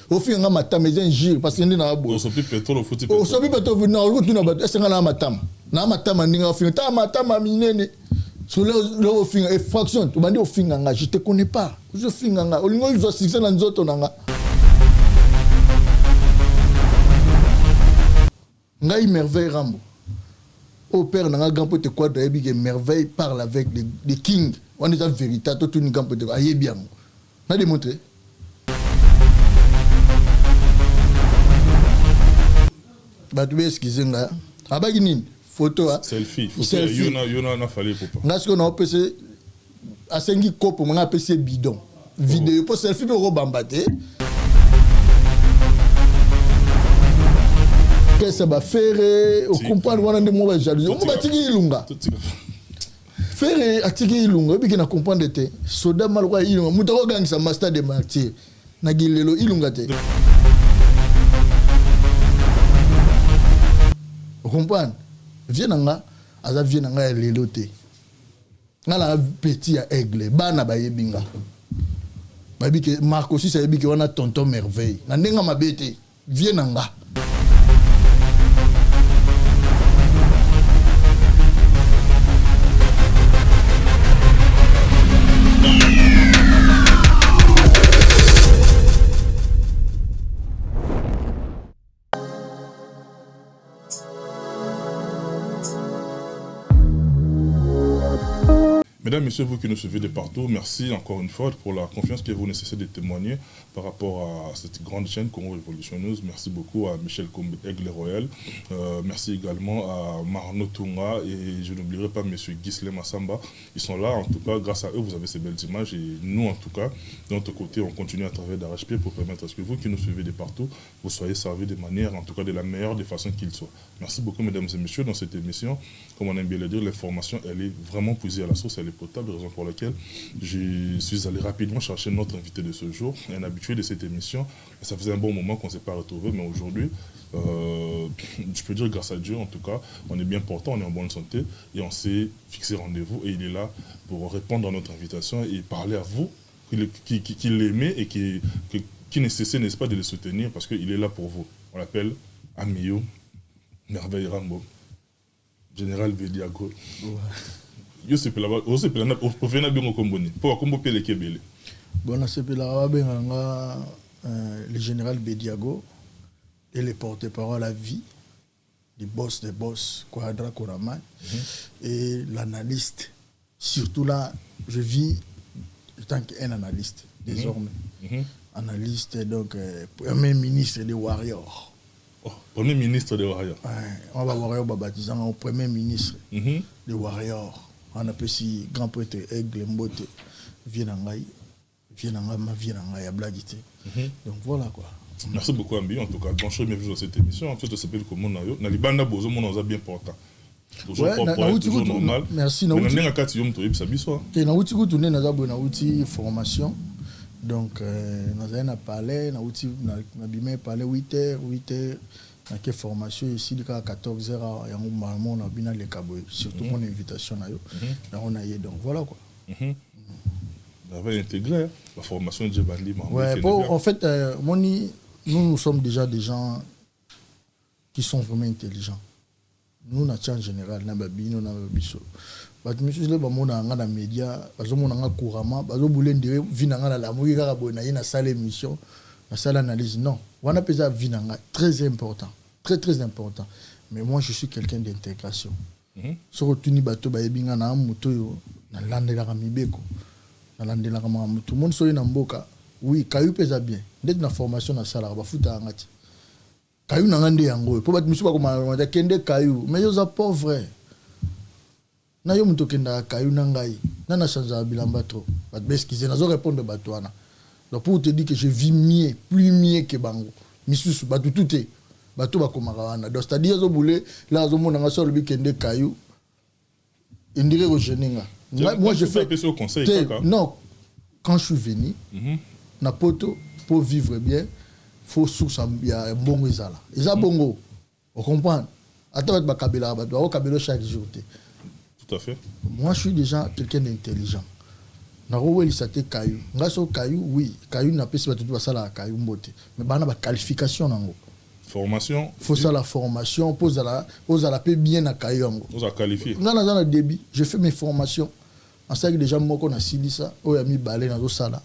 au fin nga matama ils ingir parce que ndina bo au sopi pétrole au fouti pétrole au sopi pétrole na au tuna ba est nga na matama ndinga au fin ta matama minene sur le fin effraction tu bandi au fin nga je te connais pas je fin nga au lingo ils ont succès na nzoto nanga ngai merveille rambo au père nanga grand pote quadre ebi que merveille parle avec les kings on est en vérité tout une grand pote aye bien na démontré batu excusez nga abaki nini photo selfie yona na fallait papa ngasko na opese asengi kopo nga apese bidon vidéo pour selfie pour bambate que ça va faire au comprendre wana de mo ba jalousie mo batiki ilunga faire atiki ilunga bi na comprendre te soda malwa ilunga mutako gangisa master de martyr na gilelo ilunga te vous comprenez viens nga aza viens nga lelo te nga la petit ya aigle bana ba yebinga ba bi ke Marco aussi ça yebi ke wana tonton merveille na ndenga mabete viens nga. Mesdames, Messieurs, vous qui nous suivez de partout, merci encore une fois pour la confiance que vous nécessitez de témoigner par rapport à cette grande chaîne Congo Revolution News. Merci beaucoup à Michel Kombe Aigle Royal. Merci également à Marno Tunga et je n'oublierai pas M. Gisle Massamba. Ils sont là, en tout cas, grâce à eux, vous avez ces belles images et nous, en tout cas, de notre côté, on continue à travailler d'arrache-pied pour permettre à ce que vous qui nous suivez de partout, vous soyez servis de manière, en tout cas, de la meilleure des façons qu'il soit. Merci beaucoup, mesdames et messieurs, dans cette émission. Comme on aime bien le dire, l'information, elle est vraiment puisée à la source, elle est potable, raison pour laquelle je suis allé rapidement chercher notre invité de ce jour, un habitué de cette émission. Et ça faisait un bon moment qu'on ne s'est pas retrouvé, mais aujourd'hui, je peux dire grâce à Dieu, en tout cas, on est bien portant, on est en bonne santé et on s'est fixé rendez-vous et il est là pour répondre à notre invitation et parler à vous qui l'aimez et qui ne cessez, n'est-ce pas, de le soutenir parce qu'il est là pour vous. On l'appelle Amiyo Merveille Rambo. Général Bediago. Yo se pela o se pela na profena bingo komboni. Po kombo pele kebele. Bon se pela benga le général Bediago et le porte-parole à vie des boss Quadra Koraman et l'analyste. Surtout là, je vis en tant qu'un analyste désormais. Analyste donc premier ministre des Warriors. Oh, premier ministre des Warriors. Ouais, on va Warrior baptisé au premier ministre des Warriors. On appelle si grand prêtre Aigle Mbote Vienangai à Bladité. Donc voilà quoi. Merci beaucoup Ambi, en tout cas, bon chose bienvenue dans cette émission. En fait, ça s'appelle comment Nayo. Nalibanda Bozo mon bien important. Toujours propre, toujours normal. Merci. Mais on a kati yom to ibsa biso. Et na outi ko tourner na za bo na outi formation. Donc nous avons parlé, nous avons parlé 8h, dans quelle formation ici, à 14h, il y a un moment où on a bien les cabouilles, surtout mon invitation. Donc voilà quoi. Vous avez intégré la formation de Djebali. Ouais, en fait, nous sommes déjà des gens qui sont vraiment intelligents. Nous, en général, nous avons biso. Monsieur le bamon a un média, bazomon a couramment, bazoboulen de vinanga la mouille garabona na salle émission, la salle analyse. Non, on a pesé vinanga très important, très important. Mais moi je suis quelqu'un d'intégration. Sur tuni bato ba yebinga na muto yo na landela kamibeko, na landela kama tout le monde soye na mboka. Oui, kayu pesa bien. Dès na formation na sala ba futa ngati. Kayu na ngande yango. Po bat monsieur ba koma da kende kayu, mais yo za pauvre. Na yo muto kenda kayu na ngai na na chanza bilamba trop bat beskize na zo répondre bato wana donc pour te dire que je vis mieux plus mieux que bango misusu bato touté bato ba komaka wana donc c'est-à-dire zo boulé là zo mona nga so le kende kayu indire ko jeninga moi je fais conseil non quand je suis venu na poto pour vivre bien faut source ya bongo ezala eza bongo on comprend attends ba kabila bato ba kabelo chaque jour. Tout à fait. Moi, je suis déjà quelqu'un d'intelligent. nakowelisa te kayu nga so kayu oui kayu napesi bato basala kayu mbote mais bana ba qualification nango formation faut ça la formation pose la peu bien na kayu yango on a qualifié nga na début je fais mes formations en ça que déjà moko na silisa oya mi balé na zo sala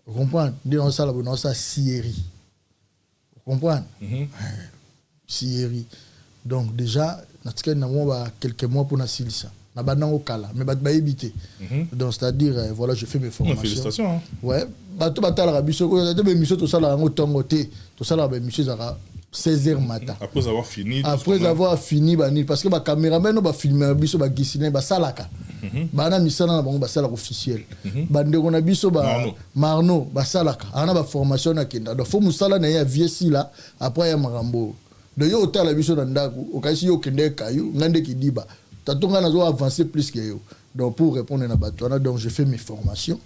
vous comprenez dans sala bon ça sierie vous comprenez sierie donc déjà natika na mo ba quelques mois pour na silisa na banango kala mais ba éviter donc c'est-à-dire voilà je fais mes formations félicitations hein. Ouais bato batala biso ko te be miso to sala yango tongo te to sala ba miso zaka 16h matin après avoir fini bani parce que ba caméraman no ba filmer biso ba gisine ba salaka bana misana na bango ba sala officiel bandeko na biso ba marno ba salaka ana ba formation na kenda donc faut musala na ya viesi là après ya marambo de yo otala biso na ndaku okasi yo kende kayu ngande kidiba tatonga nazo avancer plus que yo donc pour répondre à batona donc je fais mes formations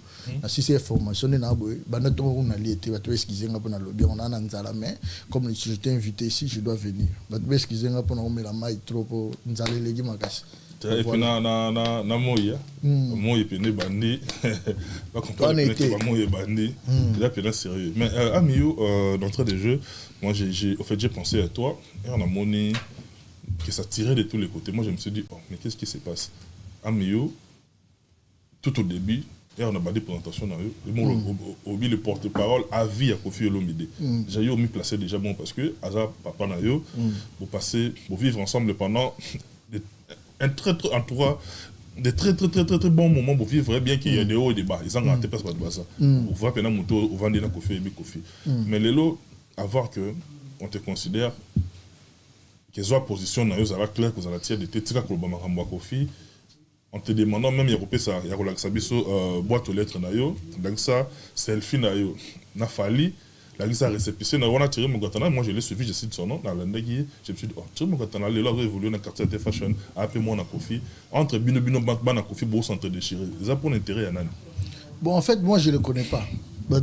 si c'est formation na boy bana to on a lié ba to excuser nga pona lobby on a nzala mais comme je t'ai invité ici je dois venir ba to excuser nga pona on met la maille trop pour nzala legi makasi et puis na moya moya pene bandi pas comprendre que moya bandi là pena sérieux mais Amiou d'entrée de jeu moi j'ai pensé à toi et on a monné que ça tirait de tous les côtés. Moi, je me suis dit, oh, mais qu'est-ce qui se passe? Amiou, tout au début, et on a battu présentation dans eux. Le porte-parole à vie à Kofi Olomide. J'ai eu mis placé déjà bon parce que Aza papa na yo, vous passez, vous vivre ensemble pendant un très bon moment pour vivre bien qu'il y a des hauts et des bas. Ils ont raté pas ça. Vous voyez pendant moto, vous vendez na Kofi et Kofi. Mais les lots, à voir que on te considère que soit position na yo ça va clair que vous allez tirer de tête ka ko ba makambo Kofi en te demandant même ya kopesa ya relaxa biso boîte aux lettres na yo donc ça selfie na yo na fali la lisa récépissé na wana tiré Mogatana moi je l'ai suivi je cite son nom dans l'andegi je me suis dit oh tiré Mogatana le là évolué dans quartier de fashion après moi na Kofi entre bino na Kofi beau centre déchiré ça pour l'intérêt ya nani bon en fait moi je le connais pas je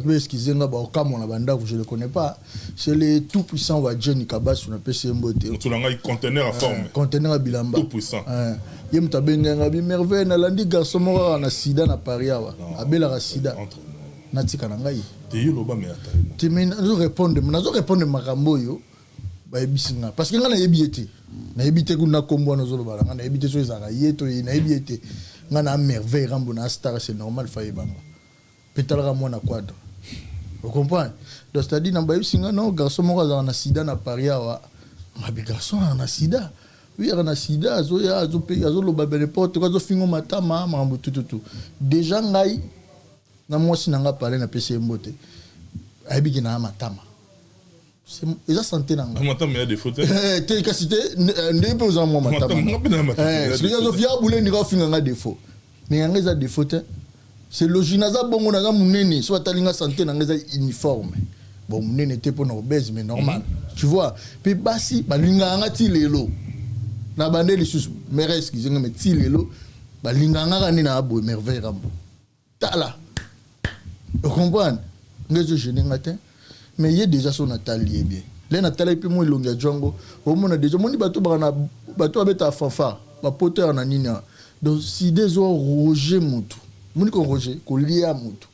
le connais pas. C'est les tout puissants wa Jenny Kabas on appelle Mbote. On a un conteneur à forme. Conteneur à bilamba. Tout puissant. Yem tabenga bi merveille na landi garçon moko na sida na Paris awa. Abela sida. Natika na ngai. Te yoloba me ata. Te nazo répondre makambo yo ba ebisinga parce que nga na yebiete. Na yebite kuna kombo na zolo bala nga na yebite so ezaka yeto na yebiete. Nga na merveille rambo na star c'est normal fa yebanga. Pétalera moi na quadre. Vous comprenez? Donc c'est-à-dire namba yusinga non garçon moko za na sida na Paris awa. Ma bi garçon na sida. Oui na sida zo ya zo pe zo lo babele porte ko zo fingo matama mambo tout. Déjà ngai na mwasi nanga parler na PC Mbote. Ayibi na matama. C'est eza santé nanga. Matama ya des fautes. Te kasite ndé pe za moi matama. Ce que zo fia boule ni ko finga nga défaut. Mais nga za défaut. C'est logique naza bongo naza munene soit talinga santé naza uniforme bon munene te pour obèse mais normal tu vois puis basi balinga ngati lelo na bandeli sus mais excusez mais ti lelo balinga ngaka ni na abo merveille rambo tala vous comprenez ngezo je n'ingate mais il y a déjà son natali bien les natali puis moi longa jongo au monde déjà moni bato bana bato abeta fanfare ba poteur na nina donc si des Roger Moutou Muniko Roger, ko liya mutu.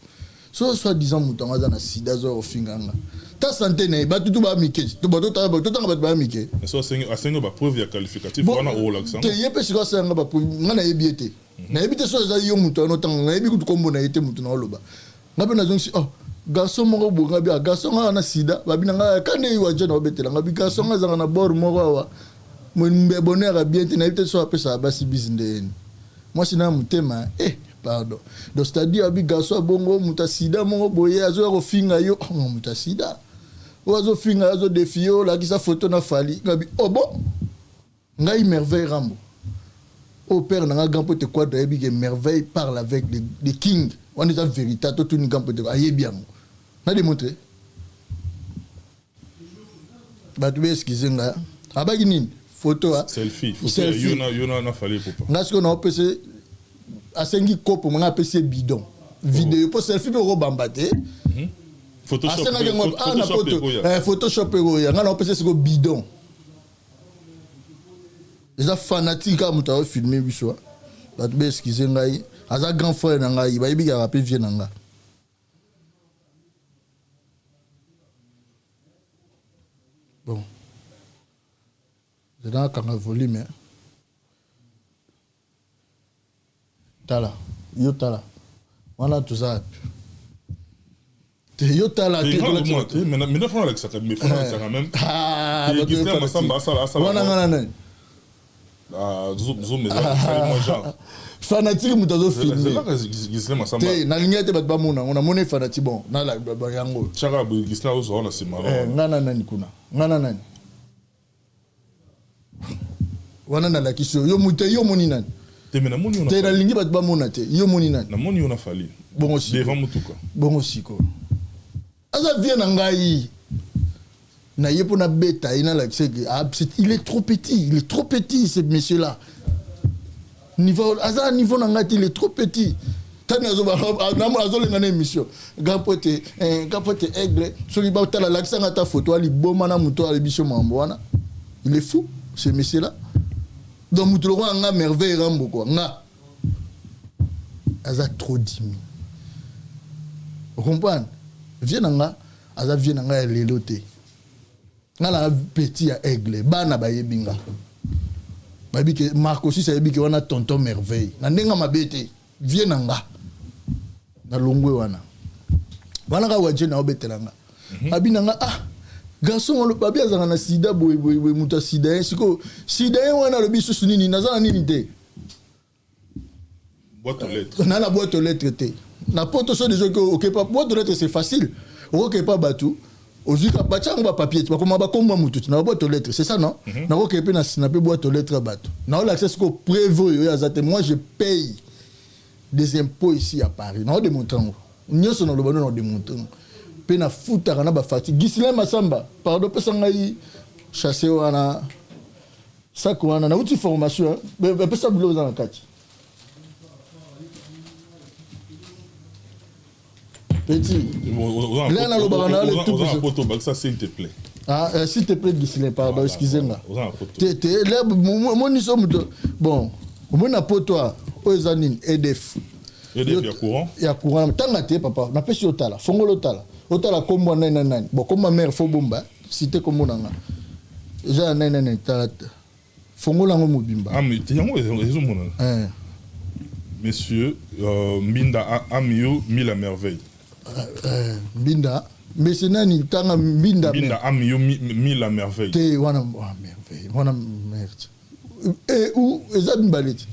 Soit disant mutu ngaza na sida zo ofinganga. Ta santé ne ba tutu ba mike. To ba ba mike. So asengo ba preuve ya qualificatif wana o l'accent. Te yepe siko senga ba preuve ngana yebiete. Na yebite so za yo mutu no tanga na yebi ku kombo na yete mutu na loba. Ngabe na zonsi oh garçon moko bonga bi garçon na sida ba binanga kane yiwa jana obetela ngabi garçon ngaza na bord moko wa. Mbe bonheur a bien te na yebite so apesa basi bizinde. Moi sina mutema pardon donc c'est-à-dire abi garçon bongo mutasida mongo boye azo ko finga yo mutasida ozo finga azo defio la kisa photo na fali ngabi oh bon ngai merveille rambo au père na grand pote quoi de bi que merveille parle avec les kings on est en vérité tout ni grand pote aye bien na démontrer ba tu excusez nga abaki nini photo selfie yona na fali papa ngasko na opese asengi kopo manga pese bidon vidéo pour selfie pour bambate Photoshop Photoshop ya ngana opese siko bidon les fanatique à muta filmer biso ba tu excusez ngai aza grand frère nanga il va yebika rappeler vieux nanga bon c'est dans quand volume tala yo tala wana tout ça yo tala te ko la mais na fona avec ça mais fona ça quand même et Gislain Massamba ça wana ngana zoom moi genre fanatique mutazo filmer c'est là que Gislain Massamba te na ligne te batba mona on a moné fanatique bon na la yango chaka Gislain ozo on a c'est marrant ngana nani kuna ngana nani wana na la kisho yo mute yo moni nani te mena moni on a te na lingi batba mona te yo moni nani na moni on a fallu bon aussi devant mutuka bon aussi ko aza vient na ngai na yepo na beta ina la il est trop petit ce monsieur là niveau aza niveau na ngati il est trop petit tani azo lenga na émission gapote aigle soli ba tala la kisanga ta photo ali boma na muto ali biso mambo wana il est fou ce monsieur là donc muto lo nga merveille rambo quoi nga aza trop dimi vous comprenez viens nga aza viens nga lelo te nga la petit ya aigle bana ba yebinga babi ke Marco aussi ça yebi ke wana tonton merveille na ndenga mabete viens nga na longwe wana ka waje na obetelanga abi nga garçon le babi azanga na sida boy muta sida siko sida wana le biso sunini nazana nini te boîte aux lettres na la boîte aux lettres te na poto so déjà que OK pas boîte aux lettres c'est facile OK pas batou ozika bachanga ba papier tu comme ba komba mutu na boîte aux lettres c'est ça non na OK pe na snapper boîte aux lettres batou na l'accès ko prévu yo azate moi je paye des impôts ici à Paris na démontrer nyoso na lobano na démontrer pe na futa kana ba fati Gislain Massamba pardon pesa ngai chasser wana ça quoi na outil formation pesa bulo za nakati petit là na lobana le tout photo ça s'il te plaît s'il te plaît Gislain pardon excusez-moi te là mon ni somme bon mon na poto o ezanine EDF ya courant tanga te papa na pesi otala fongolo otala kombo nani bon comme ma mère fo bomba cité kombo nanga ja nani tala fongola ngo mobimba mais yango ezo mona monsieur Mbinda Amiyo Mila merveille Mbinda mais c'est nani tanga Mbinda Amiyo Mila merveille te wana merveille wana merde et où ezab mbaleti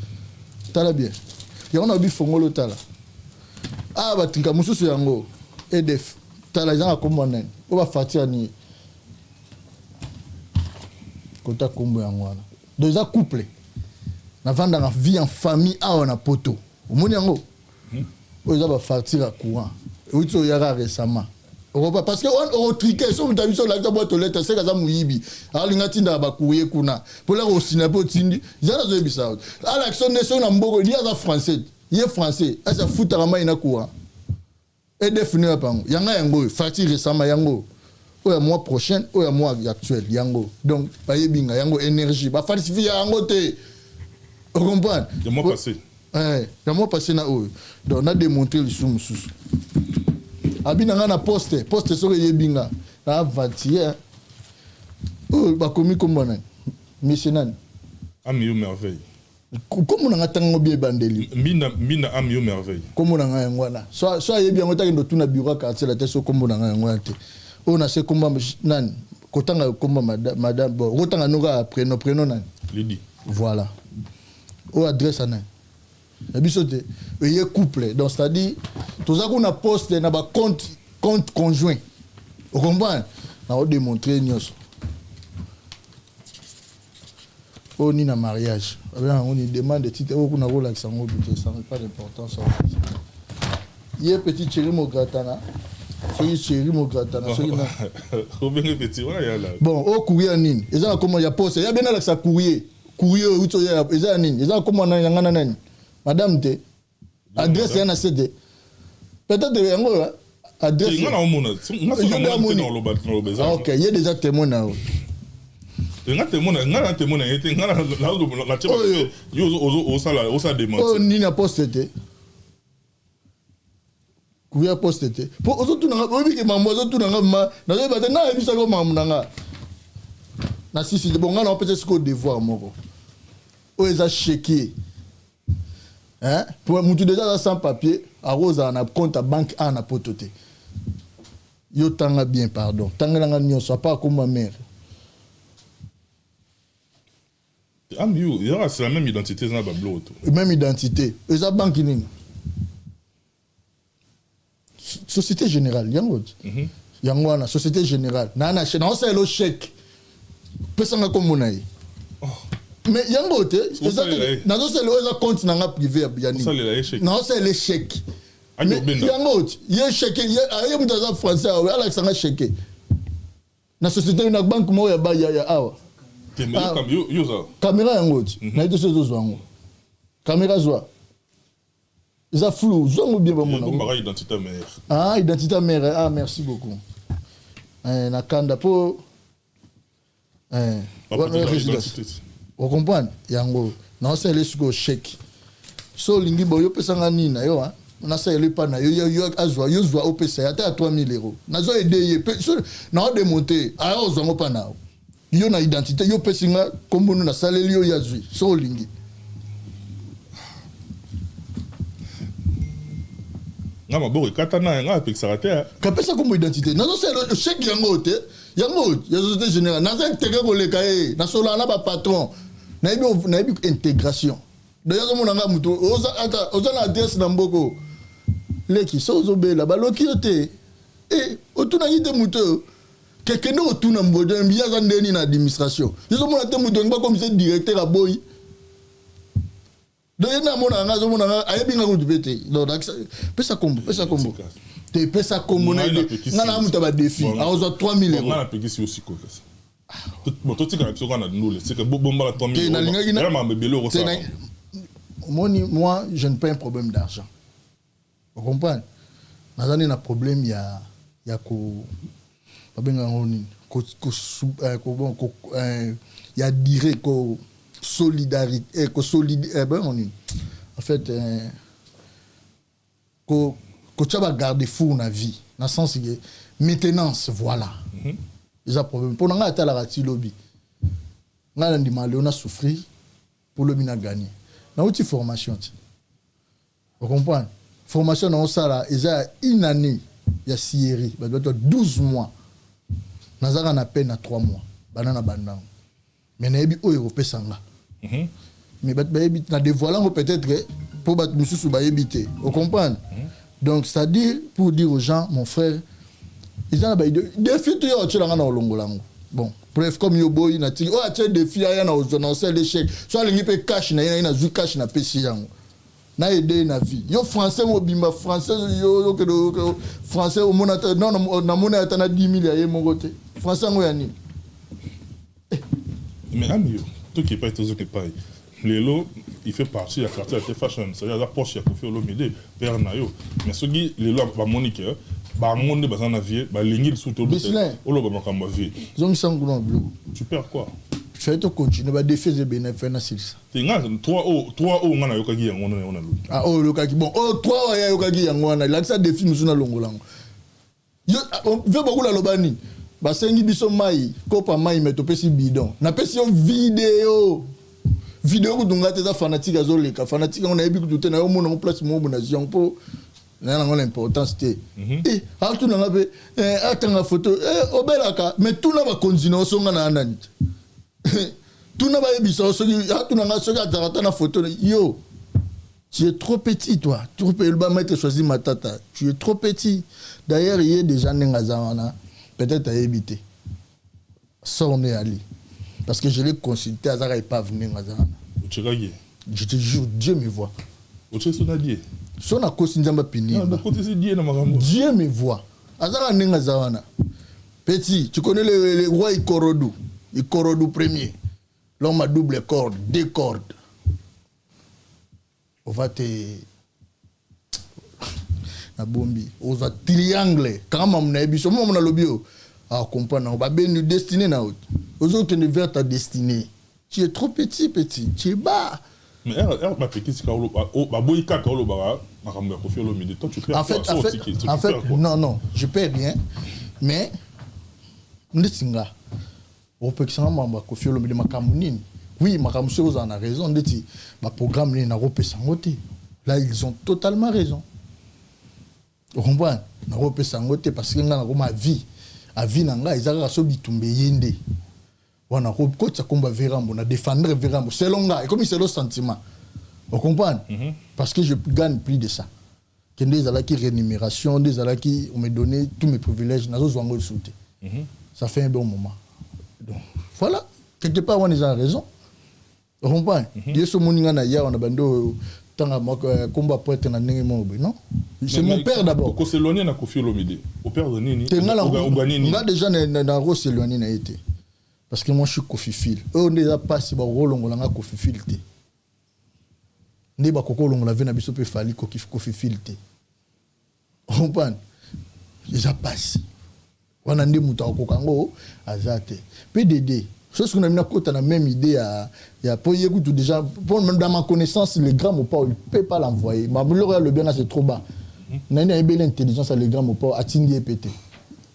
tala bien ya on a bi fongolo tala batinka mususu yango EDF tala zanga kombo nani o ba fatia ni kota kombo yango wana donc za couple na vanda na vie en famille na poto omoni yango o za ba fatia courant uto yara récemment parce que on triqué so mutabiso la boîte aux lettres c'est kaza muyibi alinga tinda ba courir kuna pour la osina po tindi zala zo ebisa l'action de son mboko il y a français il est français asa futa kama ina courant et définir pango yanga yango fati récemment yango o ya mois prochain o ya mois actuel yango donc ba yebinga yango énergie ba falsifier yango te on comprend le mois passé le mois passé na o donc on a démontré le sous abinanga na poste so yebinga na vatier ba komi kombo nani monsieur nani Amiyo merveille comme on a tango bien bandeli Mbinda Amiyo merveille comme on a ngwana so yebi yango taki ndo tuna bureau quartier la te so kombo na ngwana te on a se komba nani kotanga komba madame bon kotanga noka prénom nani Lydie voilà o adresse nani ebisote eye couple donc c'est-à-dire toza kuna poste na ba compte conjoint on comprend na o démontrer nyoso on ni na mariage on y demande de titre o kuna rola kisango but ça n'a pas d'importance ye petit chéri mo gratana chéri mo gratana so ina o benga petit wala là bon o courrier nini eza comment ya poste ya bien la sa courrier uto ya eza nini eza comment na ngana nani madame te adresse yana cd peut-être yango adresse ngana omona OK il y a déjà témoin na ngana témoin était ngana la yo osa demande ni na poste te courrier poste te pour autres nanga obi ke mambo autres nanga ma na zo ba na ebisa ko mambo nanga na si bon ngana peut être ko devoir moko o eza chéquier hein pour mutu déjà sans papier a rosa na compte à banque a na pototé yo tanga bien pardon tanga nanga nyonso pas comme ma mère. Ah, mais c'est la même identité, ça va même identité. Et ça banque nini. Société Générale, yango. Yango na Société Générale. Na on c'est le chèque. Pesanga comme monaï. Mais yango te, na c'est le compte na privé ya ni. Non c'est le chèque. Yango, ye chèque, ye mutaza français, ala sanga chèque. Na société na banque mo ya ba ya awa. Caméra yango na ito sezo zwango caméra zwa isa flou zwango bien ba mona identité mère identité mère merci beaucoup na kanda po on comprend yango na c'est le suko chèque so lingi boyo pesanga nina yo na c'est le pa na yo azwa yo zwa opesa ata 3000 euros na zo aider na démonter ayo zwango pa na yo na identité yo pesinga kombono na saleli yo yazwi so lingi nga maboko katana nga pexara te kapesa comme identité nazo c'est le chèque yango te yango ya société générale nazo intégrer ko leka na solo na ba patron na ibi intégration d'ailleurs mon nga muto oza na adresse na mboko leki so zo bela ba loki te otuna yite muto quelqu'un autour na mbodo mbia za ndeni na administration yeso mona te muto ngba comme c'est directeur a boy de na mona nga zo mona ayebi nga ko dubete donc pesa kombo te pesa kombo na na muto ba défi a ozo 3000 euros na pekisi aussi ko kasa moto tika so kana ndule c'est que bomba la 3000 euros na ma bebelo ko ça moi je n'ai pas un problème d'argent vous comprenez nazani na problème ya ko il y a dire que solidarité en fait que tu vas garder fou na vie dans le sens que maintenance voilà ils a problème pour nga ata la rati lobby nga ndi mal on a souffrir pour le mina gagner na outil formation vous comprenez formation on ça là ils a une année il y a Syrie 12 mois nazaka na peine à 3 mois banana bandang mais na yebi oyo pesanga mais bayebi na dévoilant peut-être pour bat mususu bayebité vous comprenez donc c'est à dire pour dire aux gens mon frère ils ont des défis to yo tshela na olongolango bon bref comme yo boy na ti o a tshela défi ya na ozona c'est l'échec soit lingi pe cash na zu cash na pesi yango na aider na vie yo français mo bimba français yo français au monata non na mona ata na 10 000 ya mo côté français ngo ya nini mais ami tout qui pas tout qui pas lelo il fait partie de la quartier de fashion c'est-à-dire la poche ya ko fait l'omide père na yo mais ce qui lelo ba monique ba monde ba na vie ba lingi sous tout o lo ba makamba vie zong sangulo bleu tu perds quoi tu fais to continuer ba défi de bénéfice na silsa tinga 3 ngana yokaki yango na lo ah oh yokaki bon 3 ya yokaki yango na la ça défi musuna longolango yo veut beaucoup la lobani ba sengi biso mai kopa mai metopesi bidon na pesi vidéo ko dunga te za fanatique azoleka fanatique on a yebi kutu na yo mona ko place mo bona zion po na ngona l'importance te tu na ngabe atanga photo obelaka mais tout na ba continue songa na nani tout na ba yebisa soki tu na nga soki ataka na photo yo tu es trop petit toi tu peux pas mettre choisi matata tu es trop petit d'ailleurs il y a des gens n'engazana peut-être à éviter son est allé parce que je l'ai consulté Azara est pas venu ngazana je te jure Dieu me voit son a cause nzamba pini Dieu me voit Azara n'engazana petit tu connais le roi Ikorodu premier l'homme à double corde 2 cordes on va te na bombi on va triangle quand même na biso mo na lobio ah comprendre on va bien nous destiner na autre aux autres vers ta destinée tu es trop petit tu es bas Mais ma petite Carlo, Baboïka Carlo Bara, Marambe Kofi Olomide, toi tu perds en fait, non, je perds rien, mais Ndetsinga, au Peksan Mamba Kofi Olomide Makamounine, oui, Makamousseau en a raison, Ndeti, ma programme n'est pas sangoté. Là, ils ont totalement raison. Vous comprenez? N'a sangoté parce que ma vie, a vie nanga, ils ont raison bitumbe yende. On a côté combat Vérambo, on a défendre Vérambo. C'est long et comme c'est le sentiment. Vous comprenez? Parce que je gagne plus de ça. Que des ala qui rémunération, des ala qui on me donné tous mes privilèges, n'a pas de sauter. Ça fait un bon moment. Donc voilà, quelque part on a raison. Vous comprenez? Dieu ce moninga na ya on a bando tanga combat pour être na ndenge mobe, non? C'est mon père d'abord. Ko s'éloigner na Kofi Olomide. Au père de nini? On a déjà na ro s'éloigner na été. Parce que moi je suis Kofi-fil. On déjà pas si ba rolongo nga Kofi-fil té. Ne ba koko longo la vena biso pe fali Kofi-fil té. Vous comprenez? Déjà passe. On a ndé muta kokango azate. PDD. Chose qu'on a mis dans la même idée, il y a pour déjà, dans ma connaissance, le gramme au pas, il ne peut pas l'envoyer. Mais le bien c'est trop bas. Il y a une belle intelligence à le gramme au pas, à Tindi et pété.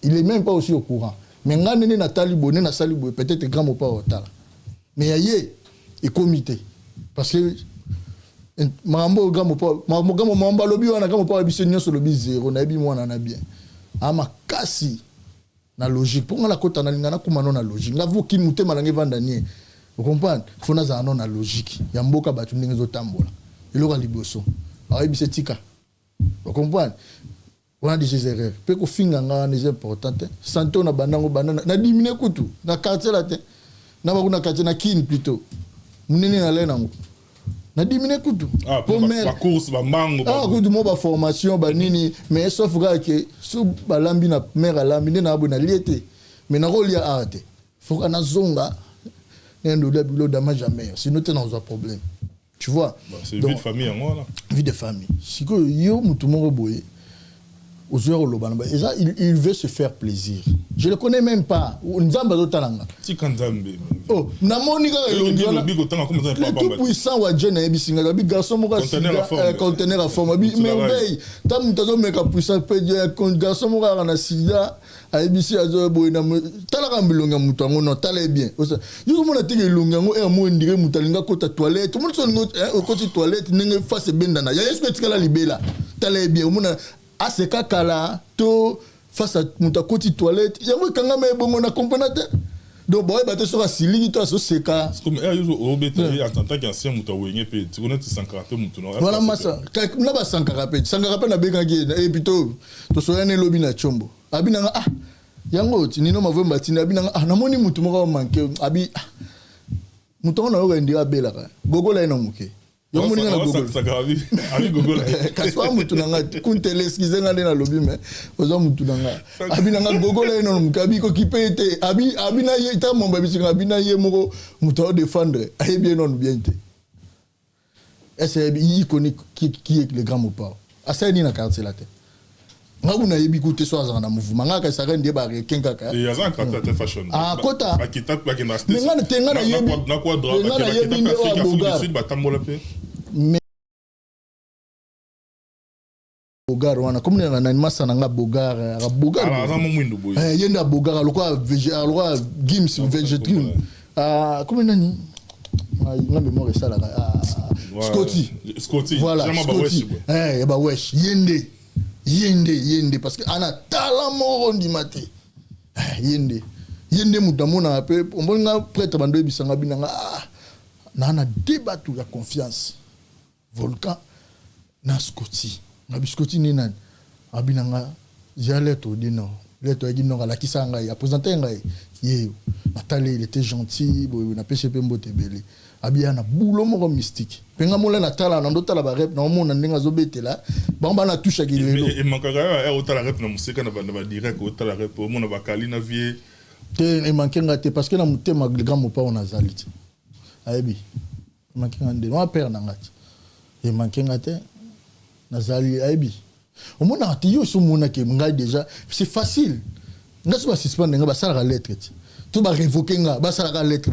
Il n'est même pas aussi au courant. Mais quand on est dans Talibou, peut-être gramme au pas au tal. Mais il y a un comité. Parce que Mambo gramme au pas, Mambo lobby, on a gramme au pas, il y a sur le lobby zéro, on a bien, on a bien. Ama kasi. Na logique pour la côte analingana kuma non na logique nga vous qui muté malange vandanier vous comprenez faut na za non na logique ya mboka batu ndenge zo tambola iloko liboso ayi bisetika vous comprenez on a des erreurs pe ko finga nga les importantes santo na bandango banana na diminuer kutu na quartier la te na ba kuna quartier na kin plutôt munene na lena ngo na diminuer kutu pour la course ba mango kutu mo ba formation ba nini mais sauf que so ba lambi na mère lambi na abona liete mais na rôle ya arte faut qu'on a zonga n'endo de bilo damage jamais sinon tu n'as pas problème tu vois c'est vie de famille en moi là vie de famille si que yo mutu mo boye il veut se faire plaisir. Je le connais même pas. Nzamba zotalanga. Tikanzambe. Oh, na monika le tout puissant wa Dieu na ebisinga bi garçon mo conteneur à forme bi merveille. Tam tazo meka puissant pe garçon mo na sida a ebisi azo boina talaka mbilonga mutu ngo no tala bien. Yo mo na tike longa ngo e mo ndire mutalinga kota toilette. Mo so ngo koti toilette nenge face bendana. Ya est-ce que tikala libela. Tala bien. Mo na c'est kakala to face à mon côté toilette il y a moi quand même bon on a compris donc boy bateau sur asili to so seka comme yo obété en tant qu'ancien muta wenge pe tu connais 140 mutu non voilà massa na ba 140 na bengangi et plutôt to so yana lobi na chombo abina ah yango ti nino mavo matini abina ah na moni mutu moko manke abi mutu na yo ndira bela gogola ina muke yo moni na Google ça grave avec Google kaswa mutu nanga kuntele skize ngande na lobby mais ozo mutu nanga abi nanga Google eno mukabi ko kipete abi na ye ta momba bisinga abi na ye moko mutu o défendre ay bien non bien te est iconique qui est le grand mopao asani na quartier la tête ngabu na yebi kote so azana mouvement ngaka saka ndie ba kenka ka et yazan quartier fashion ah kota akita pa kena sté ngana tenga na yebi na kwa drap ngana yebi Afrique du Sud batambola pe Bogar wana comme na masa nanga Bogar ala za mwindu boy yenda Bogar lokwa lokwa Gims végétine comme nani na mémoire ça là Scotty voilà Scotty ba wesh yende parce que ana talent moko ndimate yende mutamona pe ombonga prêtre bando ebisanga binanga na débat tout la confiance volcan na Scotty na biscuit ni nani abinanga jale to dino le to egi nonga la kisanga ya présenter ngai ye atale il était gentil na PCP mbotebele abia na boulot moko mystique penga mola na tala na ndota la ba rep na mona ndinga zobetela ba na touche ki lelo et mankaka e otala rep na musika na ba direct otala rep mona ba kalina vie te e mankenga te parce que na mutema le grand mopa on azaliti ayebi mankenga nde no père na ngati e mankenga te nazali aibi omona ati yo so mona ke ngai déjà c'est facile ngaso ba suspendre nga ba sala lettre tout va révoquer la lettre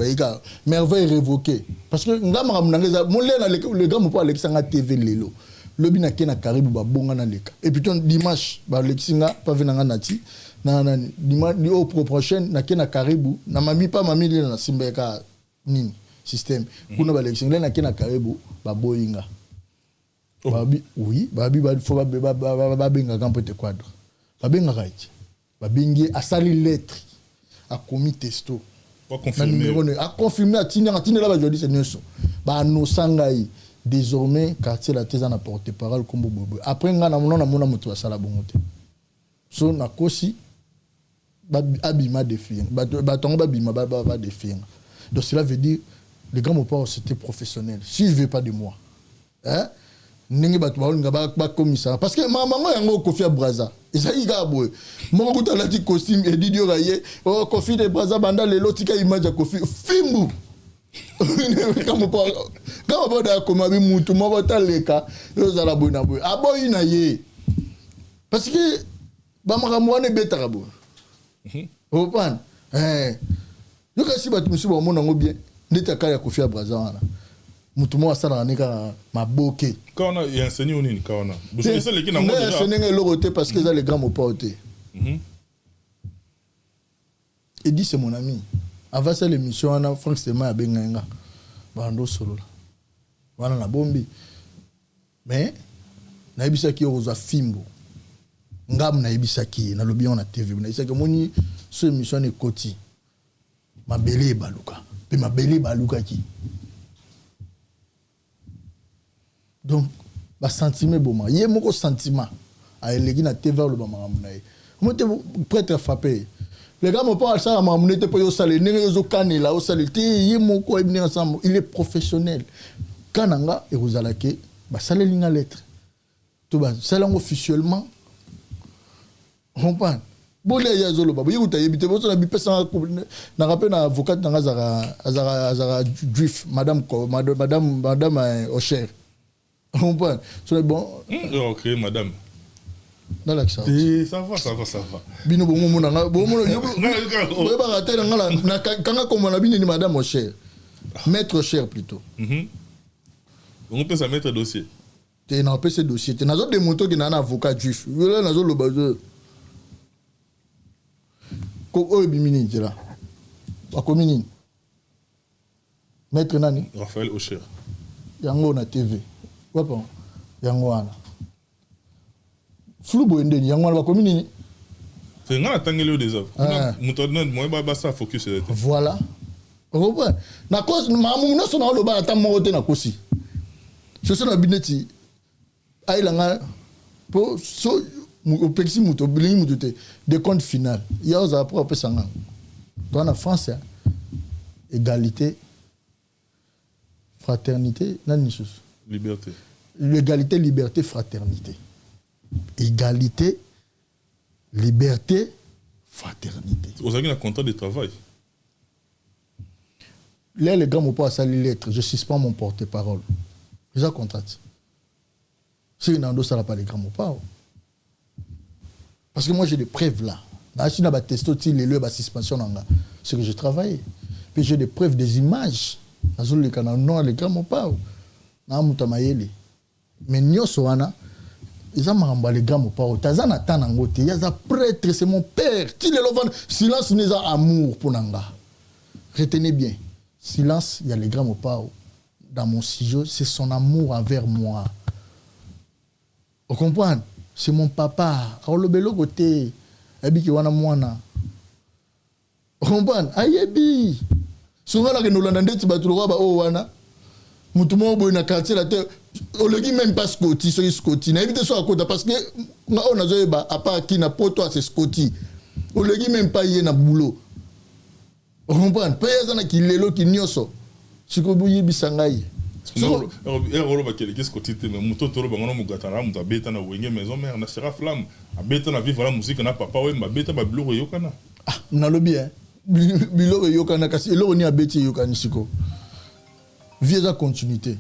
merveille révoqué parce que le gars me parle de TV lelo le bina kena karibu ba bonga na leka et puis dimanche ba lexinga pa venanga nati na dimanche au prochaine na kena karibu na mami na simbeka nini système kuna ba lexinga na kena karibu ba boyinga babi oui babi ba faut ba benga gampote quadre ba benga right ba bengi asali lettre a commis testo a confirmé a tiner là aujourd'hui c'est nesso ba no sangai désormais quartier la tesa na porte-parole comme bobo après nga na mona moto asala bongote so na kosi ba abima défier ba tongo ba bima ba défier donc cela veut dire les grands mots c'était professionnel s'il veut pas de moi hein ningi batu ba commissaire parce que maman yango Kofi Braza ezali ga boy mon ko tala ti costume et Didio Raye oh Kofi de Braza banda le lotika image ya Kofi fimbu comme pas da comme abi mutu mo botaleka yo zala boy na boy aboyi na ye parce que ba makamwa ne betaka boy opan yo kasi batu musu ba mona ngo bien ndeta ka ya Kofi Braza wana mutu mo asala nika maboke quand on a enseigné on ni quand on a c'est les qui na mo déjà enseigné le roté parce que ça les grands mots pas ôté et dit c'est mon ami avant ça l'émission on a Franck Stéma ya benga bando solo wana na bombi mais na ibisa ki oza fimbo ngam na ibisa ki na lobi on na TV na ibisa que moni ce émission est koti mabele baluka pe mabele baluka ki donc ba sentiment boma yé moko sentiment a elegi na TV le bama munaye mo te prêtre frappé les gars m'ont pas ça m'a munaye te pas yo salé ne yo kanela o salé te yé moko ebni ensemble il est professionnel kananga et vous allez ba salé linga lettre to ba salé officiellement comprendre bolé ya zolo ba yé utaye bité bo so na bi pesa na rappel na avocat na azara juif madame Ocher. On peut. C'est bon. Ok, madame. Dans l'accent. Ça va. Bino bon mon yo ba rater na kanga comme on a bini madame Ocher. Maître Cher plutôt. On peut ça mettre dossier. Tu n'as pas ce dossier. Tu n'as pas de moto qui n'a un avocat juif. Là n'a le bazar. Ko bimini là. Ba komini. Maître nani? Raphaël Ocher. Yango na TV. Papa, Yangwana. Flou boende, Yangwana va communiquer. C'est un tangelo des œuvres. Moutonne, moi, bah ça focus. Voilà. Vous comprenez? Na cause, maman, nous sommes dans le bas, tant monter na kosi. Je suis dans bineti. Aïlanga, pour so, au pexi mouto, bilingi moutote, des comptes final. Il y a aux apports sangang. Dans la France, égalité, fraternité, nan chose. Liberté. L'égalité, liberté, fraternité. Égalité, liberté, fraternité. Vous avez un contrat de travail. Là, les gars m'ont pas à salir lettre. Je suspends mon porte-parole. Ils ont contrat. Si il n'en ça pas les gars m'ont pas. Parce que moi, j'ai des preuves là. Si on a testé les suspension, c'est que j'ai travaillé. Puis j'ai des preuves, des images. Les gars m'ont pas. Na mutamayele mais nyoso wana ils ont les gars mo pa tazana tanango te yaza prêtre c'est mon père ti le lovan silence n'est amour pour nanga retenez bien silence il y a les gars mo pa dans mon sujet c'est son amour envers moi vous comprenez c'est mon papa alors le belo côté abiki wana mwana vous comprenez ayebi souvent la renolanda ndeti batu ba o wana mutumo boy na quartier la terre olegi même pas Scotty so Scotty na éviter so à côté parce que on a zoeba à part qui na poto c'est Scotty olegi même pas yé na boulot on comprend pas yazana ki lelo ki nyoso siko buyi bisangai so ero ba kele Scotty te mais muto tolo bangono mugatana muta beta na wenge maison mère na sera flamme a beta na vivre la musique na papa we ma beta ba bluro yokana na lobi biloro yokana kasi eloro ni abeti yokani siko vie à continuité.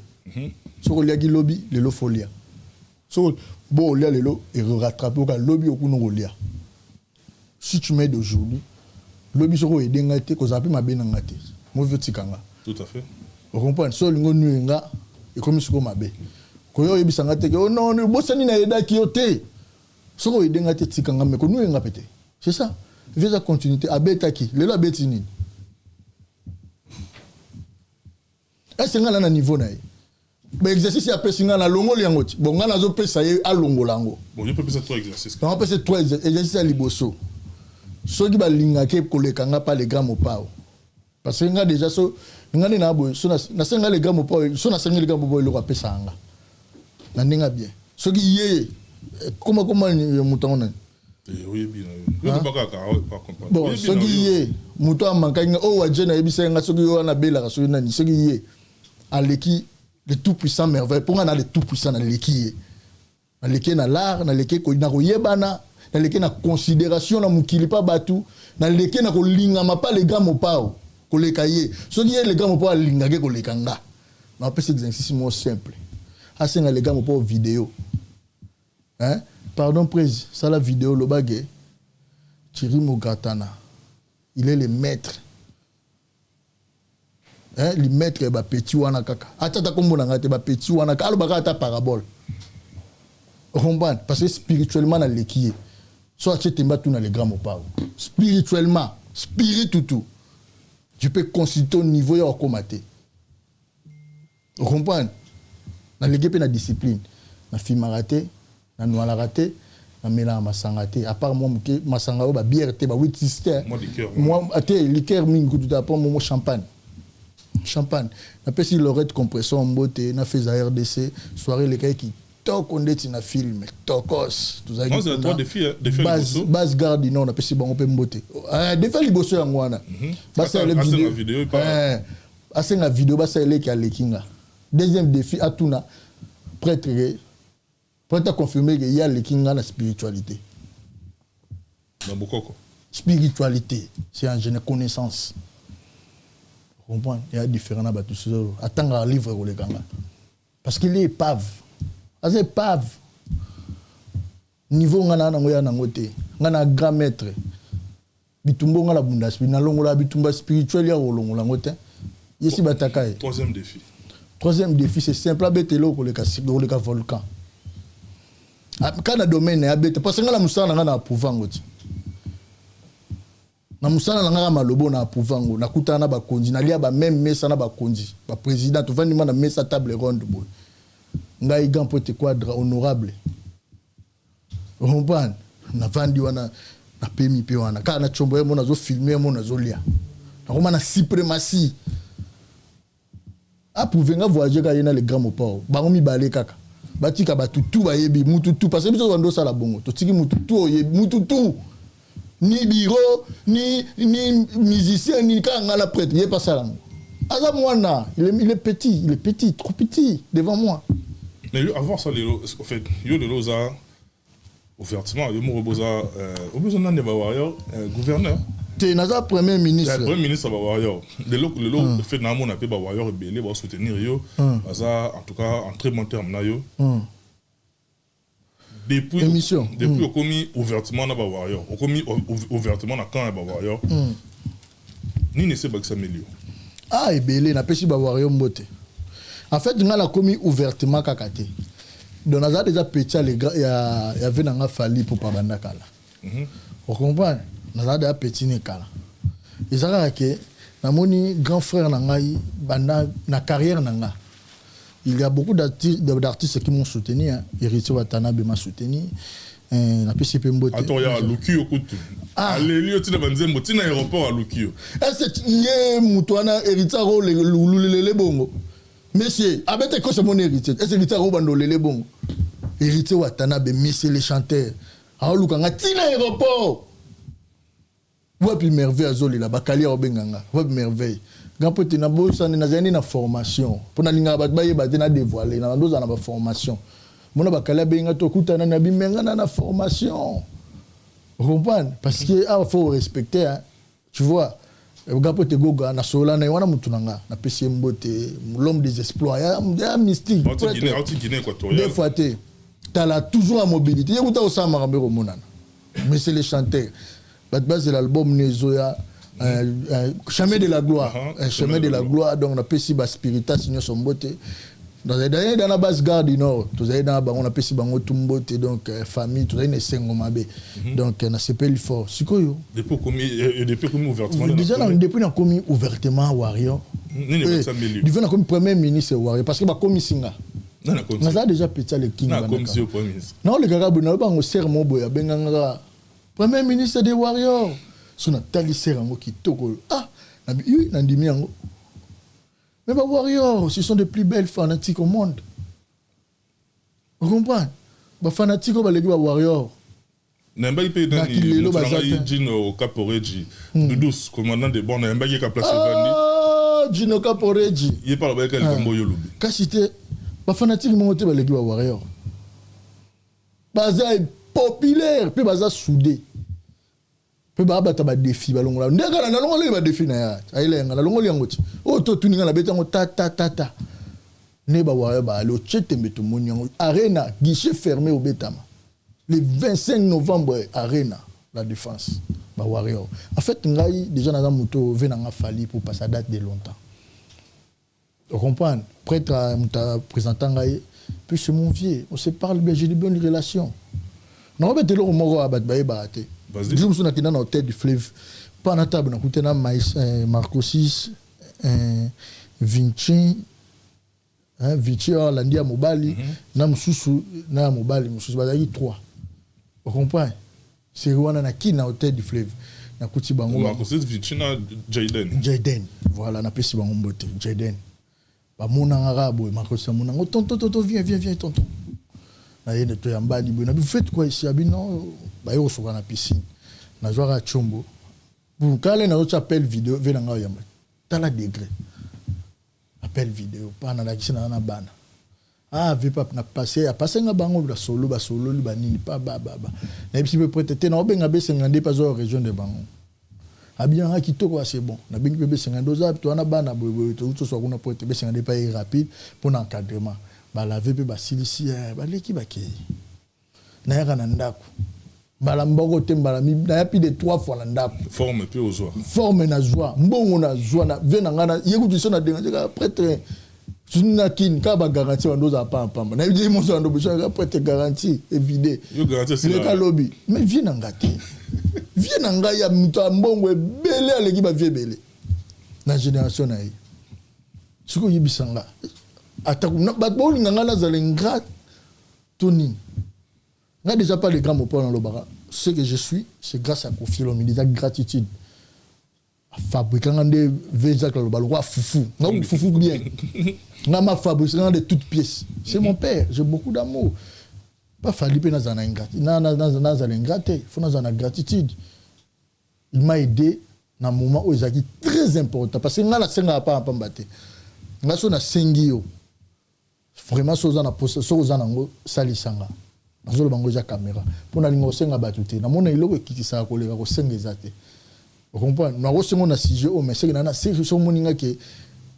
So on liagi lobby le lo folia. So bon le lo et rattraper au lobby au kuno lia. Si tu mets d'aujourd'hui lobi soko edenga te kozala pe mabe nanga te movi otikanga tout à fait okomprendre so olingo nuyenga ekomi soko mabe koyo oyebisanga te oh non bosani na yedaki yo te soko edenga te tikanga me konuyenga pete c'est ça visa continuité abetaki lelo abeti nini est-ce nga na niveau na ye ba exercice ya pesi nga na longoli yango ti bon nga nazo pesa ye alongola yango bon je peux pesa 3 exercices on peut pesa 3 exercices ya liboso soki balinga ke koleka nga pa le grand mopao parce que nga déjà so nga na boy so na senga le grand mopao so na senga le grand mopao le pesa nga na ndinga bien soki ye comment mutango na oui bien bon soki ye muto amanka o wa jena yebisa nga soki yo na bela soki nani soki ye aleki le tout puissant merveille pour nga le tout puissant na leki na leki na l'art na leki ko na koyebana na leki na considération na mukili pa batu na leki na kolinga ma pas les gars mopao koleka ye soki ye les gars mopao linga ke koleka nga na peut cet exercice mo simple asenga les gars mopao vidéo hein pardon presse ça la vidéo le bagé Thierry Mogatana il est le maître hein le maître ba petit wana kaka atata kombo na ngate ba petit wana ka alobaka ata parabole romban parce que spirituellement na lekiye so achetemba tout na les grands mopao spirituellement tout tu peux consulter au niveau ya okomate romban na lekipe na discipline na filmarate na noala raté na mela masanga te à part moi ke masanga ba bière te ba 8 sister moi até liqueur mingi tout à part moi champagne na pesi Lorette compression mbote na fait za RDC soirée les gars qui tok on dit na film tokos tout ça moi c'est trois défis base garde non na pesi bango pe mbote défi liboso ya ngwana basa le vidéo asenga vidéo basa ele ki alekinga deuxième défi atuna prêtre à confirmer qu'il y a le kinga la spiritualité. Spiritualité, c'est en général connaissance. Vous comprenez? Il y a différents abattus. Attends un livre pour les ganga. Parce qu'il est épave. C'est épave. Niveau ngana nangoya nangote. Ngana grand maître. Bitumbo ngala bunda spirituel. Nalongola bitumba spirituel ya olongola ngote. Yesi batakaye. Troisième défi, c'est simple. Abetelo pour les volcans. Quand le domaine est habité, parce que la moussana n'a pas pouvango. Na moussana n'a malobo na pouvango. Na kutana ba kondi, na lia ba même mesa na ba kondi. Ba président, tu vas ni na mesa table ronde boy. Nga igan pote quadra honorable. Rompan na vandi wana na pemi pe wana. Ka na chombo ye mona zo filmer mona zo lia. Na koma na suprématie. A pouvenga voyager ka yena le grand mopao. Ba ngomi balé kaka. Batika batutu bayebi mututu parce que biso wando sala bongo to tiki mututu oyebi mututu ni bureau ni musicien ni kanga la prêtre il est pas ça Azam Wana il est petit trop petit devant moi mais avant ça au fait yo de loza ouvertement yo mo reboza au besoin nan ba warrior gouverneur te naza premier ministre ba warrior le fait na mon appel ba warrior belé ba soutenir yo baza en tout cas en très bon terme na yo depuis au commis ouvertement na ba warrior au commis ouvertement na quand ba warrior ni ne sait pas que ça melio et belé na pesi ba warrior mbote en fait nga la commis ouvertement kakate donc naza déjà petit les gars il y avait nanga fali pour pas banda kala vous comprenez naza déjà petit ne kala ezaka ke namoni grand frère nangai banda na carrière nanga il y a beaucoup d'artistes qui m'ont soutenu Héritier Watanabe m'a soutenu na PCP Mbote attends ya Lukio kutu alelio tina banzembo tina aéroport à Lukio est-ce que mutwana Héritier ro le bongo monsieur abete ko c'est mon héritier est-ce Héritier ro bando le bongo Héritier Watanabe monsieur les chanteurs a lukanga tina aéroport wapi merveille azoli la bakalia obenganga wapi merveille gampote na bosa na zani na formation pona linga bat baye bat na dévoiler na ndoza na ba formation mona bakalia benga to kutana na bimenga na formation comprendre parce que faut respecter hein, tu vois gampote goga na sola na wana mutunanga na PCM Mbote l'homme des exploits ya mystique des fois tu as toujours la mobilité yekuta osama ngambero monana mais c'est les chanteurs bat base l'album Nezoya chemin de la gloire. Chemin de la gloire, donc on a payé si bas spiritas, sinon son beauté. Dans la base garde du Nord, on a payé bango tumbote, donc famille, tout ça, il y a 5 mabé. Donc on a CPL fort. C'est quoi yo? Depuis commis ouvertement. Déjà, depuis on a commis ouvertement Warrior. Du fait, on a commis premier ministre Warrior, parce que on a commis Singa. On a déjà pété le King. Non, le gars, on a un serment, premier ministre des Warriors. Si on a tali serment qui toko. Ah, on a dit miango. Mais les Warriors, ce sont les plus belles fanatiques au monde. Vous comprenez? Les fanatiques, les Warriors. N'importe qui peut Gino Caporeggi, Doudous, commandant de bon, n'importe qui a placé Bandi. Ah, Gino Caporeggi. Il parle avec quelqu'un de Yolubi. Quand c'était, les fanatiques m'ont monté les Warriors. Baza est populaire, puis Baza soudé. Puis Baza a défi, balongola. Ndeka na longola ba défi na ya. Ailenga na longola ngoti. O to tuninga na beta ngo ta. Ne ba Warrior ba lo chetembe to monyango. Arena, guichet fermé au Betama. Le 25 novembre, Arena, la défense, bah Warrior. En fait, ngai déjà dans un moto venanga fali pour passer à date de longtemps. Vous comprenez? Prêtre à présentant ngai, puis c'est mon vieux, on se parle bien, j'ai de bonnes relations. Non, mais t'es là au moro abat baé baate. Je me souviens qu'il y a dans tête du fleuve. Pas na table, na coûté na maïs, Marco 6, Vinci. Vinci Landia Mobali, na Moussou, na Mobali, Moussou, bazali 3. Vous comprenez? C'est Rwanda na qui na hôtel du fleuve. Na kuti bango. Marco 6, Vinci na Jaden. Voilà, na pesi bango mbote. Jaden. Ba mona ngabo, Marco 6 mona. Tonton, viens, tonton. Na yene to yambali bo. Na vous faites quoi ici? Abi non, ba yo soka na piscine. Na joara chombo. Pour kale na autre appel vidéo, venanga yamba. Tala degré. Appel vidéo, pas na la kisina na bana. Ah, veut pas na passer, a passer nga bango la solo li banini pas ba. Na bi peu prêter na obenga be 52 pas au région de bango. Abien ha kitoko c'est bon. Na bengi be 52 za to na bana bo to so kuna prêter be 52 pas rapide pour l'encadrement. Ba la veut ba silisi ba leki ba ke. Na ya kana ndako. Bala mboko te mbala mi na plus de 3 fois la ndako. Forme peu aux joie. Forme na joie, mbongo na joie na vena ngana yekuti so na denga prêtre Sunna kin ka ba garantie wando za pamba. Na yidi mo so ndo bisho ka prêtre garantie évidé. Yo garantie c'est le kalobi. Mais viens ngati. Viens nga ya mito mbongo belé aleki ba vie belé. Na génération na yi. Suko yibisanga. Ataku na ba boli ngana za lengra Tony. N'a déjà pas les grands mots dans le bara. Ce que je suis, c'est grâce à Kofi Olomide, déjà gratitude. Fabriquant des véhicules dans le ballon, foufou. Non, foufou bien. N'a ma fabriquant de toutes pièces. C'est mon père, j'ai beaucoup d'amour. Pas fallu que dans un ingratitude. Il faut dans une gratitude. Il m'a aidé dans un moment où il est très important. Parce que n'a la scène n'a pas à battre. N'a son a sengio. Vraiment, sozana poste, sozana ngo salisanga. Azolo bango ja caméra pour na lingo senga batute na mona iloko kitisa koleka ko senga ezate. Vous comprenez? Na ko senga na sujet o mais c'est na c'est so moninga ke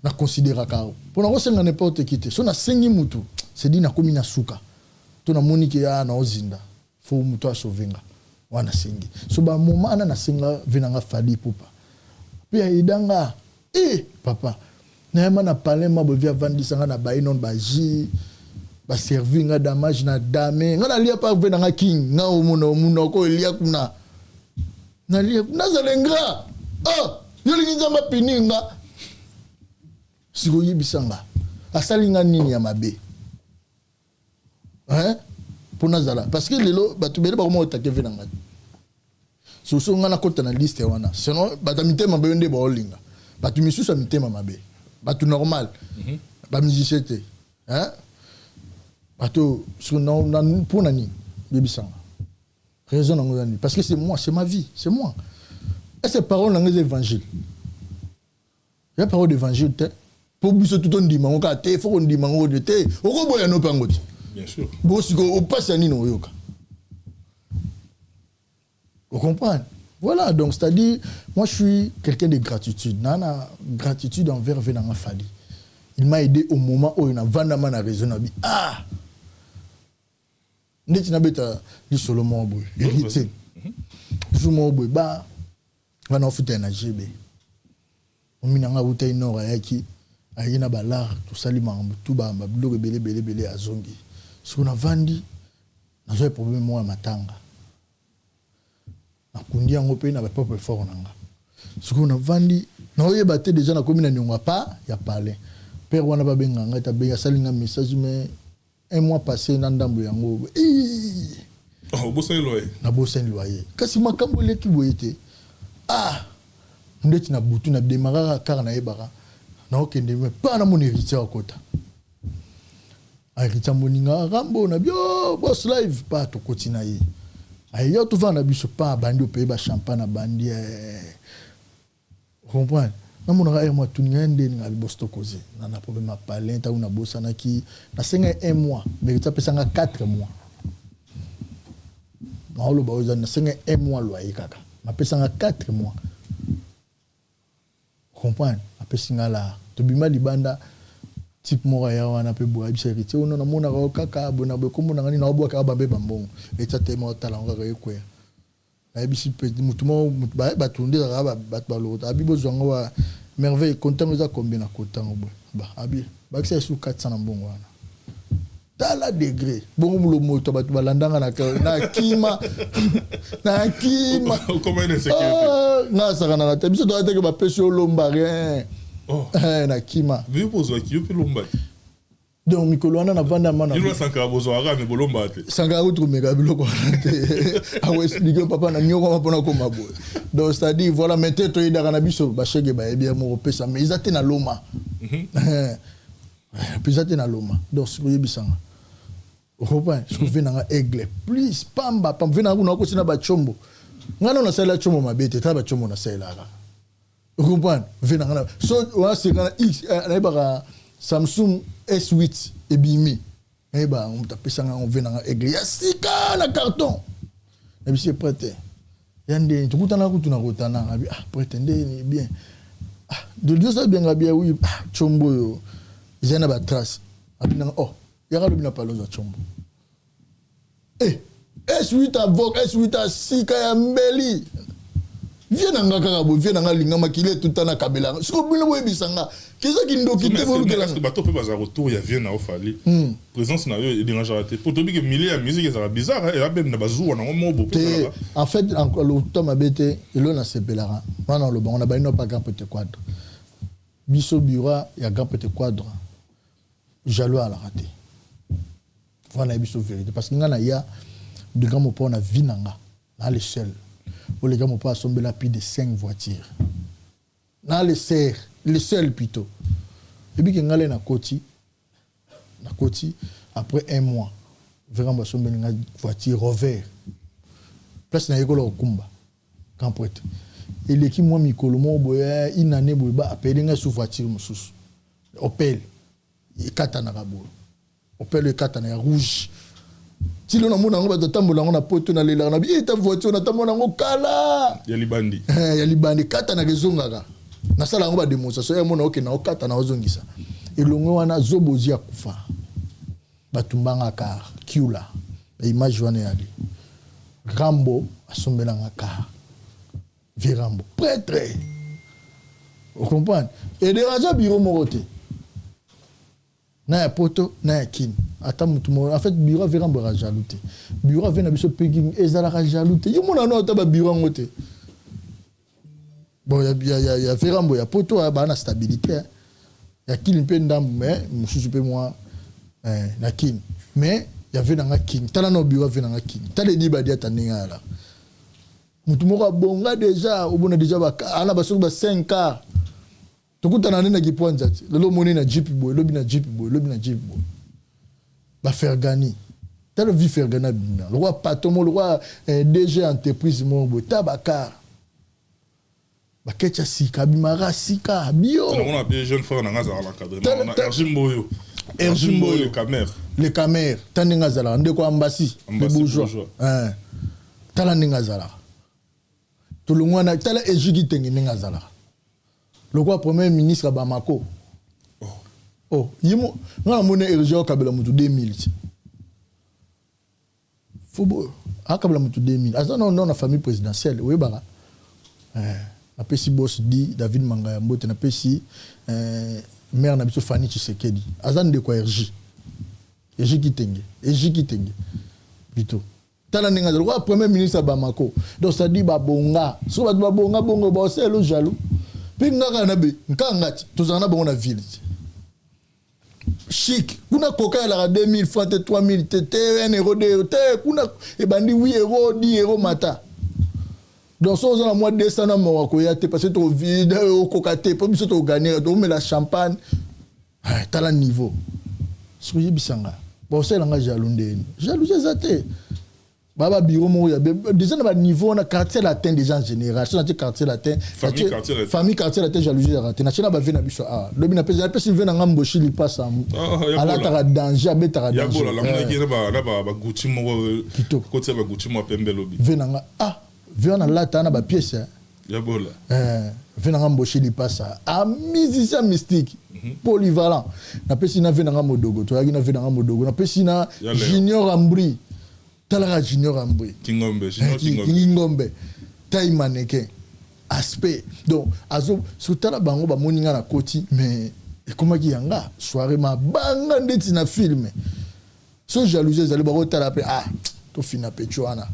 na considérer ka pour na ko senga n'importe qui te so na sengi mutu c'est dit na komi na suka to na monike ya na ozinda fo mutu a sauvenga wana sengi so ba moment na senga venanga fali pupa puis idanga papa na yama na palema bo via vandisanga na bainon baji ba servir nga damage na dame nga na lia pa vena nga king nga omuna ko lia kuna na lia na zalengra yolingi nzamba pininga siko yibisanga asalinga nini ya mabe pona zala parce que lelo batu bele ba ko mota ke vena nga so nga na kota na liste wana sinon bata mitema ba yonde ba olinga batu misusa mitema mabe batu normal ba musicien te pour nani bibisanga raison ngani parce que c'est moi, c'est ma vie, c'est moi. Et ces paroles dans les évangiles, il y a parole d'évangile pour biso tout on dit mango ka te faut on dit mango de te oko boya no pangoti bien sûr bo siko o passe ni no yoka vous comprenez. Voilà, donc c'est-à-dire moi je suis quelqu'un de gratitude nana gratitude envers Venanga Fali. Il m'a aidé au moment où il a vraiment raisonnable. Neti na beta li Solomon boy hérité Solomon boy ba wana ofuta na GB ominanga uta inora yaki ayina balar tosali makambo tu babiloko ebele azongi soki navandi nazwa problème moko ya matanga nakundi yango mpe na bapropre effort nanga soki navandi naoyeba te déjà nakomi na niongo pa ya parler père wana babenga ngai tabenga asalinga message mais un mois passé na ndambo yango nabosani loyer kasi makambo eleki boye te ndeti na butu na demarara kaka nayebaka naokende me pa na mon héritier akota héritier moninga rambo na bio boss live pa tokoti na ye ayo tovanda biso pa bandi opeye bachampagne na bandi comprendre namonaka moi tuninga ndeni ngai boss tokoze na problème ya palin ntango nabosanaki nasenga 1 mois mérite apesanga 4 mois naoloba oyo nasenga 1 mois loyer kaka napesanga 4 mois comprendre apesinga la tobima libanda type moko ya wana pe boya bisa héritier ono namonaka kaka bona bokomona ngani na obwaka bambe bambongo eta tema otala ngaka yekwea na bisi pe mutu mo batunde ba balota abi bozwanga wa merveille content za combien na content ba abi bakisa su 400 na mbongo wana tala degré bongo mulo moto batu balandanga na kima na kima comment une sécurité na sakana na biso doit être que ba pesi olomba rien na kima vieux pozo ki yo pe lomba donc mikolo wana na vanda mana il va sankara bozo ara me bolomba te sankara utu mega biloko te awe expliquer papa na nyoko mapona ko mabo donc c'est à dire voilà maintenant to idaka na biso ba chege ba bien mo pesa mais ils atent na loma puis atent na loma donc c'est bisanga opa je vais na aigle plus pamba vena kuna ko sina ba chombo ngana na sala chombo mabete ta ba chombo na sala ka comprendre vena ngana so wa singana x na ba Samsung S8 ebimi eba on tapesa nga on vena nga aigle ya sika na carton et puis c'est prêt yande tukutana kutuna kutana abi prétendez bien de Dieu ça bien bien oui chombo yo izana ba trace abi na yaka lobi na palo za chombo S8 à Vogue S8 à Sika ya mbeli viens na ngaka bo viens na linga makile tutana kabela siko bino bo ebisanga kiza kindoki te bo lukela parce que bato pe baza retour ya vient na ofali présence na yo et dérange raté pour tobi que milieu ya musique ça bizarre et là ben na bazuwa na mo bo en fait encore le temps mabete elo na sepelara wana lo bon on a baino pas grand petit quadre biso bureau ya grand petit quadre jaloux à la raté voilà biso vérité parce que ngana ya de grand mo na vinanga na l'échelle pour les gars mo pas somber la plus de 5 voitures na le seul plutôt et puis que ngale na koti après 1 mois vraiment mo somber na voiture Rover place na yekolo kumba quand prêtre et l'équipe moi mikolo mo boya une année boya ba appeler nga sous voiture mususu Opel et katana kabolo Opel et katana ya rouge si l'on a mon ango ba tambola ngona poto na lela na bi ta voiture na tambola ngo kala ya libandi katana kezongaka na sala ngo ba démonstration ya mona okena okatana ozongisa elongo wana zobozi akufa batumbanga ka kiula image wana yali Rambo asombela ngaka Virambo prêtre vous comprenez et de raja bureau morote na ya poto na ya kin ata mutu en fait bureau Virambo ra jaloute bureau vena biso peking ezala ra jaloute yimona no ata ba bureau ngote bon ya Virambo ya poto ba na stabilité ya kin pe ndambu mais mususu pe moi na kin mais ya vena nga kin tala no bureau vena nga kin tala di ba dia taninga la mutu moko bonga déjà obona déjà ba ana ba 5 ans tokutana na kiponza lelo moni na jeep boy lobi na jeep boy ba faire gagner tala vie faire gagner le roi patron le roi DG entreprise mo boy tabaka ba ketcha sika bimara sika bio on a des jeunes frères na ngazala l'encadrement on a Erjimboyo les caméras taninga zala ndeko ambassy les bourgeois tala ninga zala tulungwana tala ejigi tengi ninga zala le roi premier ministre à Bamako yimo ngana mona erigeo kabela mutu 2000 fobo akabela mutu 2000 asa non na famille présidentielle oui baka napesi boss dit David Mangaya Mbote napesi maire na biso Fanny Tshisekedi azan de quoi RJ Kitenge plutôt tala ninga le premier ministre Bamako donc ça dit babonga so ba babonga bongo ba c'est le jaloux puis ngaka na be nkangati tozana bongo na ville chic kuna koka la 2000 francs 3000 tete 1 euro de te kuna e bandi 8 euros 10 euros mata donc ça on a moins de 200 na ko ya te parce que to vide au koka te pour biso to gagner to met la champagne tala niveau so yebisanga bon c'est la jalousie zate baba bureau mo ya déjà na niveau na quartier latin déjà en général so na quartier latin famille quartier latin jalousie raté na china ba vena biso le bina pesa pesa vena ngambo chili passa ala ta danger abeta danger ya bola la ngena ba gucci mo côté ba gucci mo pembe lobi vena vena la ta na ba pièce ya bola vena ngambo chili passa a musicien mystique polyvalent na pesi na vena ngambo dogo to yaki na vena ngambo dogo na pesi na junior ambri Talara Junior Ambri. Kingombe. Taille mannequin. Aspect. Donc, azo, sur Tala Bango, ba moninga na koti, mais, comment qui yanga? Soirée ma banga ndeti na film. So jalousie, zali baro tala pe, to fina pechuana.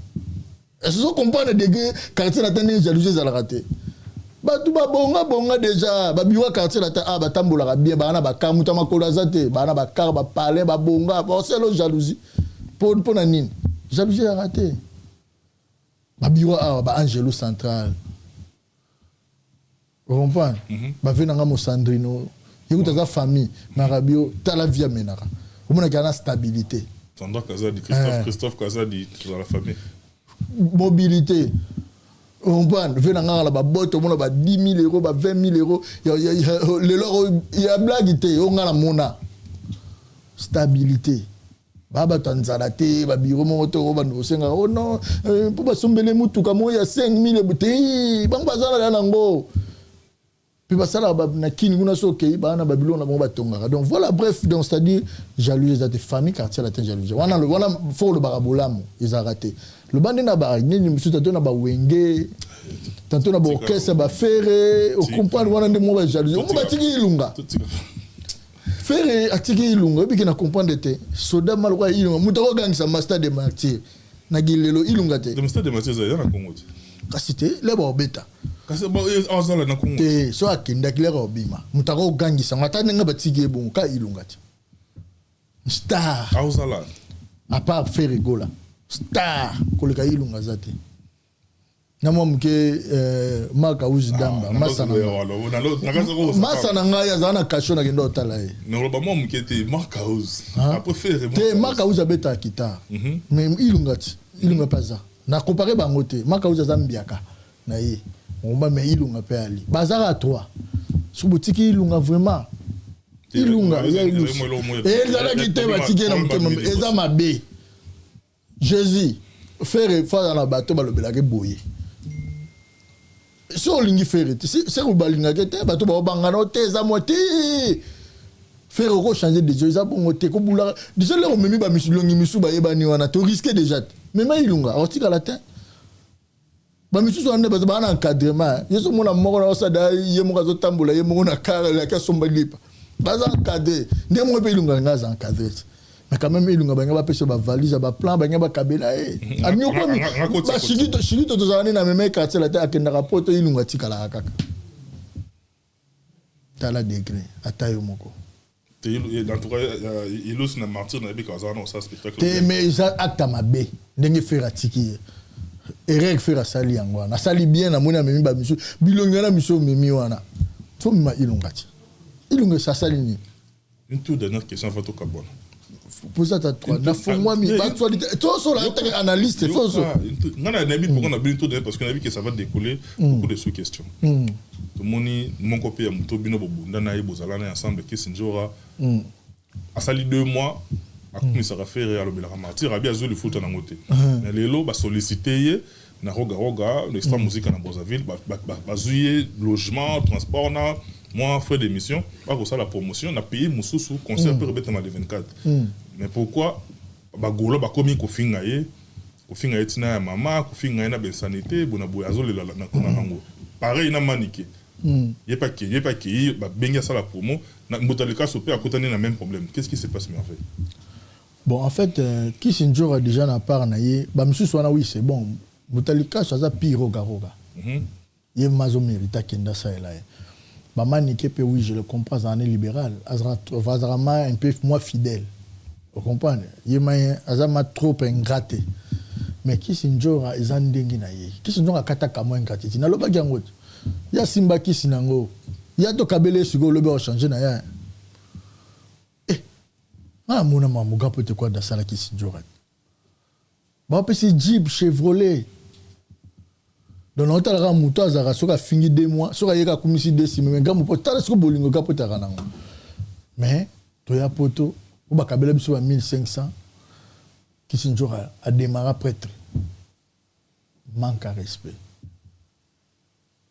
Est-ce que vous comprenez de quartier la tête jalousie zala raté? Ba tu ba bonga déjà, ba biwa quartier la tête, ba tambola bien, ba na ba kamuta makola zate, ba na ba kar, ba palais, ba bonga, ba c'est le jalousie. Pour nanine. Jalousie a raté. Babiwa ba Angelo Central. Vous comprenez? Ba venanga mo Sandrino. Yékuta za famille, Marabio, ta la vie menara. Vous mona kana stabilité. Sandra Kazadi, Christophe Kazadi dans la famille. Mobilité. Vous comprenez? Venanga la ba boto mona ba 10 000 euros, ba 20 000 euros. Il y a blague té, on a la mona. Stabilité. Baba tanzalate ba biro moto ba no senga oh non pour ba sombele mutuka mo ya 5000 bouteilles bang bazala na ngo puis ba sala ba na kini kuna soke ba na babylone ba ba tonga donc voilà bref donc c'est-à-dire jalousie de famille quartier latin jalousie wana faut le barabolamo ils a raté le bande na ba ni musu tato na ba wenge tanto na ba orchestre ba ferré au comprendre wana de mo ba jalousie mo ba tiki ilunga Faire attirer ilunga bi na comprendre te soda malwa ilunga mutako gangisa master de martyr na gilelo ilunga te le master de martyr za na Congo kasi te le ba obeta kasi ba azala na Congo te so akinda kilera obima mutako gangisa ngata nga batiki bon ka ilunga te star azala à part faire rigola star koleka ilunga zate na mke maka uzidamba masana ngaya zana kashona kendo talaye no ba mke te maka uz après faire te maka uz abeta kita mais ilunga paza na comparer bango te maka uz zambiaka na ye on ba mais ilunga pe ali bazara 3 subutiki ilunga vraiment ilunga et zala kite batike na mutema eza mabe Jésus faire fa na bato balobelaka boye si on lingi faire c'est au balinga te bato ba bangana te za moti faire ko changer des yeux za bongo te ko bula déjà là on memi ba misulongi misu ba yebani wana to risquer déjà mais mai ilunga ortika la tête ba misu so ande ba na encadrement yeso mona moko na osada yemo ka zo tambola yemo na kara la ka somba lipa ba za encadrer ndemo pe ilunga ngaza encadrer mais quand même ilunga banga ba pesa ba valise ba plan banga ba kabela amio ko ba shigito to zana na meme quartier la tête akenda rapport ilunga tikala kaka tala degré atayo moko en tout cas il ose na martyr na bika zana au spectacle te mais ça acte mabe ndenge faire atiki erreur faire sali yango na sali bien na mona memi ba misu bilonga na misu memi wana faut ma ilunga ça sali ni une toute dernière question Fatou Kabona pose à toi na fond-moi mi actualité toi sur la analyste faut ça ngana na bi pourquoi on a bien tout parce qu'on a vu que ça va décoller beaucoup de sous-questions tout moni mon copie ya muto bino bobunda na yebozala na ensemble qui sinjora a sali 2 mois a commencé à faire à l'obéla martyr a bien joué le foot na ngote mais lelo ba solliciter na roga l'extra musique na Brazzaville ba jouer logement transport na moi frais d'émission pas ça la promotion on a payé mususu concert pour rebeta na le 24 mais pourquoi ba golo ba komi ko finga ye tina ya mama ko finga na ben sanité bona boya zo le na nango pareil na maniqué il pas qui bah benga ça la promo na motalika sopé à côté na même problème qu'est-ce qui se passe merveille bon en fait Kissinger a déjà na part na ye ba monsieur swana oui c'est bon motalika ça za pire roga il mazo mérita kenda ça là ba maniqué pe oui je le comprends en libéral azrama un peu moins fidèle vous comprenez il azama trop ingraté mais Kissinger a ezandengi na ye Kissinger a kataka moins ingraté na loba gango ya simba Kissinango ya to kabele sugo lobe o changer na ya mona mamuga peut quoi dans ça Kissinger ba pesi Jeep Chevrolet donc on t'a muto azara soka fingi 2 mois soka yeka kumisi 2 semaines mais ngamu po tala siko bolingo ka pota kana mais to ya poto ou ba kabele biso ba 1500 Kissinger a démarré prêtre manque à respect.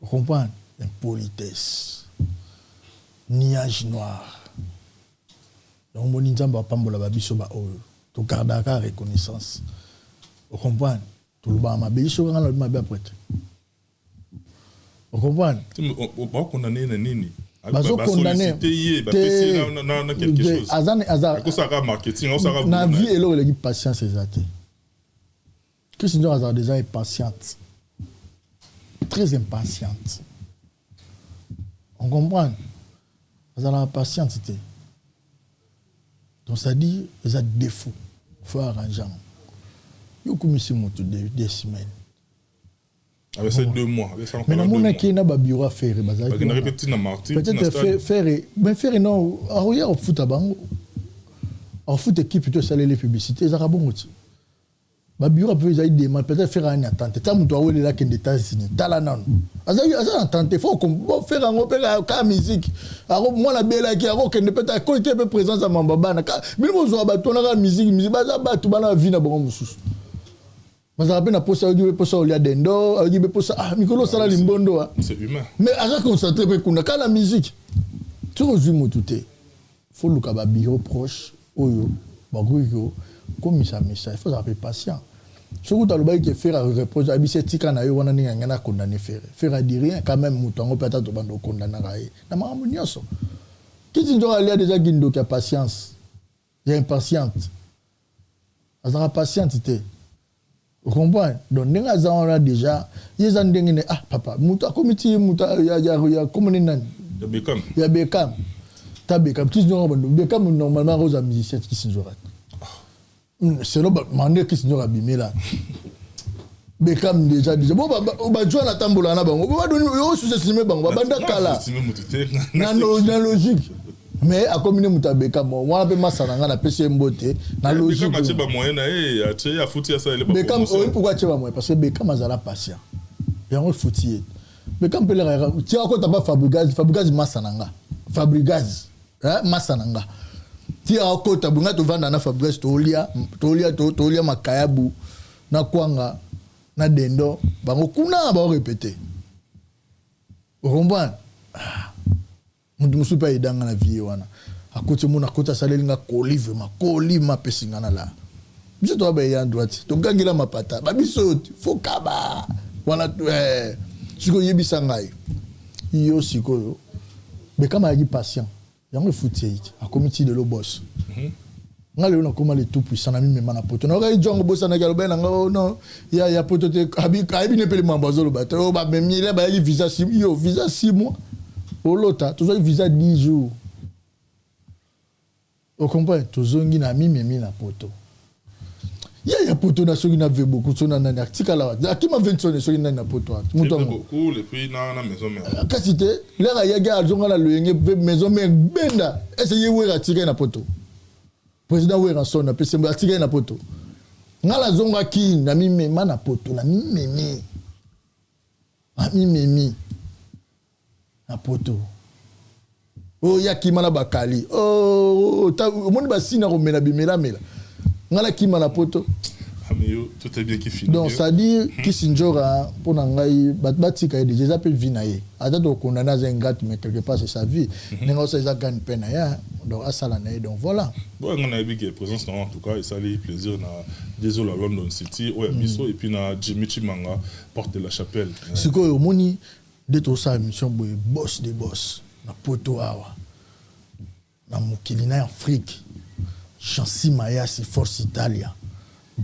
Vous comprenez? Impolitesse, nuage noir. Donc, mon inzamba pambola babiso ba oyo. To gardaka reconnaissance. Vous comprenez? Tout le monde m'a biso quand on m'a bien prêtre. Vous comprenez? On va condamner nini? Bazo condamner. Na quelque chose. Azar. Ko ça marketing, on ça va. Na vie et le patience exacte. Kissinger a déjà impatiente. Très impatiente. On comprend. Elle a patiente. Donc ça dit, il y a des défauts. Il faut arranger. Il y a comme si des semaines. Avec ces 2 mois. Mais dans mon qui n'a pas bureau à faire. Peut-être faire. Mais faire non. Alors il y a au foot à bango. En foot équipe plutôt saler les publicités. Ça a bon aussi. Ba bureau peut y demander peut-être faire une attente tant muto awele là que des États-Unis tala nan aza attente faut qu'on faire un opéra ka musique alors moi la belle qui alors que ne peut être côté peu présence à mambaba na mais mo zo ba tona ka musique baza ba tu bana vie na bongo mususu baza pe na posa audio posa olia dendo audio be posa mikolo sala limbondo c'est humain mais aza concentré pe kuna ka la musique tu resume tout faut le ka ba bureau proche oyo ba go comme ça il faut être patient. Ce que tu as le faire à reproche, c'est que tu as condamné faire à dire rien quand même mouton peut être condamné na mamu nyoso. Qui dit qu'il y a déjà guindo qui a patience. Il est impatiente. Azara patiente té. Vous comprenez? Donc nenga za déjà, ils ont dengene papa, mouta comité mouta ya comme nan. Ya Beckham. Ta Beckham qui dit Beckham normalement aux musiciens qui sont c'est là mandé Kissinger abimé là Beckham déjà bon ba jouer la tambola na bango ba donner yo sous-estimer bango ba banda kala na logique mais a combiné muta Beckham moi pe masananga na PC mbote na logique Beckham a ba moyen na a foutu ça il est pas Beckham pourquoi tu vas moyen parce que Beckham azala patient et on foutu Beckham peut le tu as quoi t'as pas Fabregas masananga Fabregas masananga ti a kota bunga to vanda na Fabrice tolia makayabu na kwanga na dendo bango kuna ba répéter romban mutu musu pa idanga na vie wana akoti muna kota salela koli ma pesinga na la biso to ba ya droite to gangila mapata ba biso faut kaba wana siko yebisa ngai yo siko be kama yi patient yango fouti a comité de l'obos ngale on comment les tout puissant na mimi mana poto na ga jongo bossa na galobe na non ya poto te abi ne pele mambazolo ba to ba memi le ba yi visa 6 mois au lota to visa 10 jours on comprend to zongi na mimi na poto ya poto na soki na ve beaucoup sona na article là akima 20 soki na poto muto beaucoup le pays na maison mère kasite là ya ga zonga la loyenge maison mère benda essayer we retirer na poto président we ranson na pese retirer na poto ngala zonga ki na mimi na poto na mimi na poto ya ki mana bakali moni basina ko mena bimela ngala ki mana poto tout est bien qui finit donc ça dit Kissinger pour ngai batika déjà appelle vinaye ata to condamner un gars mais quelque part c'est sa vie nengo ça gagne peine ya donc à ça l'année donc voilà bon on a vu que présence en tout cas et ça lui plaisir na désolé à London City ou à Bisso et puis na Jimmy Chimanga porte de la chapelle ce que moni D'être ça émission boss des boss na poto awa na mokili na Afrique Chancy Mayasi Force Italia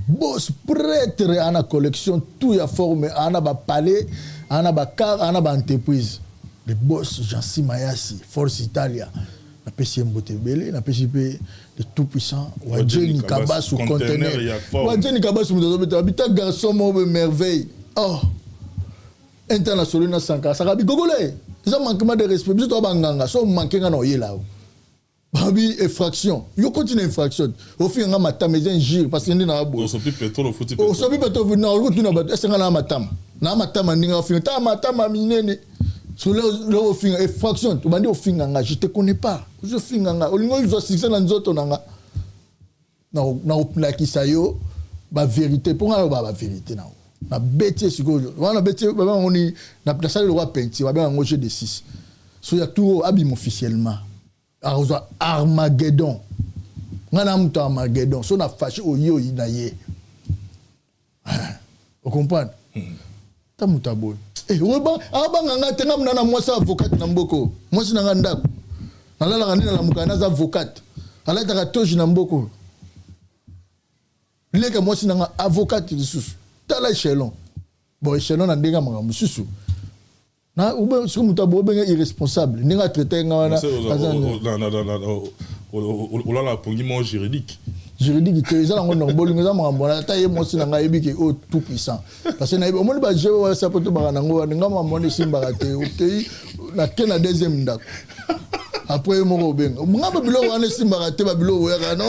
boss prêtre ana collection tout ya forme ana ba palais ana ba car ana ba entreprise le boss Chancy Mayasi Force Italia na pesi mbote belé na pesi pe le tout puissant Wadjeni Kabasu conteneur Wadjeni Kabasu mutazobeta habita garçon mo merveille oh international na sanka sakabi gogolé ça manquement de respect biso to banganga so manquer nga no yela babi infraction yo continue infraction au fin nga matama les ingir parce que ndina abo so pi pétrole au fouti pétrole so pi pétrole na ko tuna ba est nga na matama ndinga au fin ta matama minene so le fin infraction to bandi au fin nga je te connais pas je fin nga olingo zo succès na nzoto nanga na oplakisa yo ba vérité pour nga ba vérité na na bêtier sikoyo wana bêtier baba ngoni na salle le roi peinture baba ngoje de 6 so ya tout abim officiellement Armageddon ngana muto Armageddon so na fâché oyo na ye vous comprenez ta muta boy weba abanga ngate ngamna na mwasa avocat na mboko mwasi na ndako nalala ngani na mukana za avocat alata ka toji na mboko leka mwasi na avocat lisusu tala échelon bon échelon na ndenga manga mususu na ube siku mutabo benga irresponsable ninga traiter nga wana la la pongimo juridique te za ngo no bolingo za manga bona ta ye mosi na nga yebike o tout puissant parce que na yebo omoni ba jewe wa sapoto ba na ngo nga mamone simba te okay na kena deuxième ndako après mon benga ngaba bilo wana simba te ba bilo ya no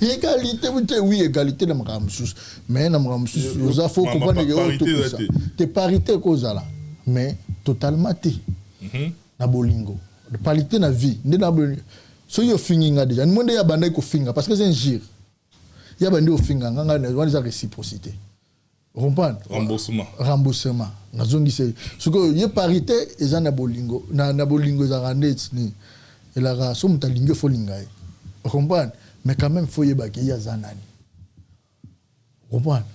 égalité oui égalité na manga mususu mais na manga mususu za faut comprendre que o tout puissant te parité cause là mais totalement té na bolingo de parité na vie ndena bolingo so yo finginga déjà ni monde ya banda ko finga parce que c'est un gire ya bandi o finga nganga na wani za réciprocité comprendre remboursement na zongi c'est ce que ye parité eza na bolingo na bolingo za randet ni et la race muta lingo fo linga comprendre mais quand même faut yeba ki ya zanani comprendre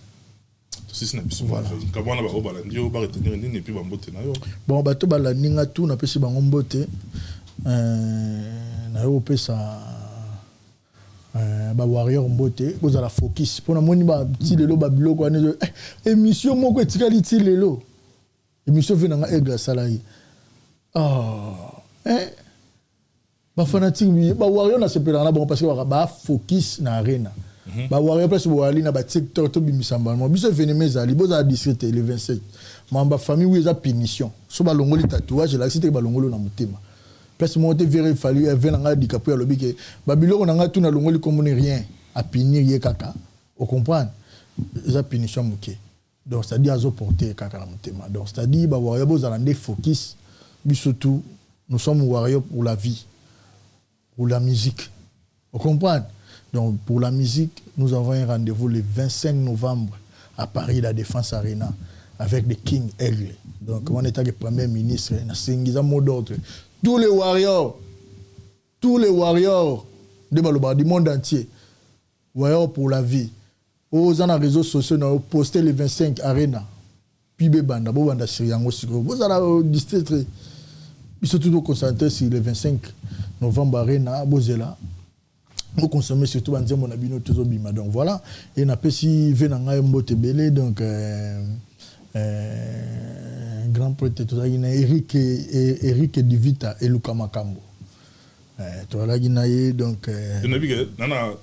si na biso voilà kabwana ba obala ndio ba retenir nini puis ba mbote na yo bon bato bala ninga tout na pesi bango mbote na yo pesa ba warrior mbote koza la focus pona moni ba ti lelo ba biloko ane émission moko etikali ti lelo émission venanga aigle salai ba fanatique ba warrior na sepela na bon parce que ba focus na arena ba warrior place boali na ba TikTok to bimisamba mo biso veneme zali boza district le 27 mamba famille oui za punition so ba longoli tatouage la cité ba longolo na mutema place mo te vérifier fallu venanga dikapo ya lobike ba biloko na nga tout na longoli comme rien à punir ye kaka on comprend za punition muke donc c'est à dire azo porter kaka na mutema donc c'est à dire ba warrior boza la focus biso tout nous sommes warriors pour la vie pour la musique on comprend. Donc, pour la musique, nous avons un rendez-vous le 25 novembre à Paris, la Défense Arena, avec le King Aigle. Donc, on est avec le Premier ministre, tous les warriors du monde entier, warriors pour la vie. Aux réseaux sociaux, on a posté le 25 Arena. Puis, Banda, Banda, Syriango, vous allez district. Ils sont tous concentrés sur le 25 novembre Arena, Bozela. Vous consommez surtout en disant mon abino toujours bima donc voilà et na pesi venanga mbote belé donc grand prêtre tout ça Eric Divita et Luka Makambo to la ginaye donc nana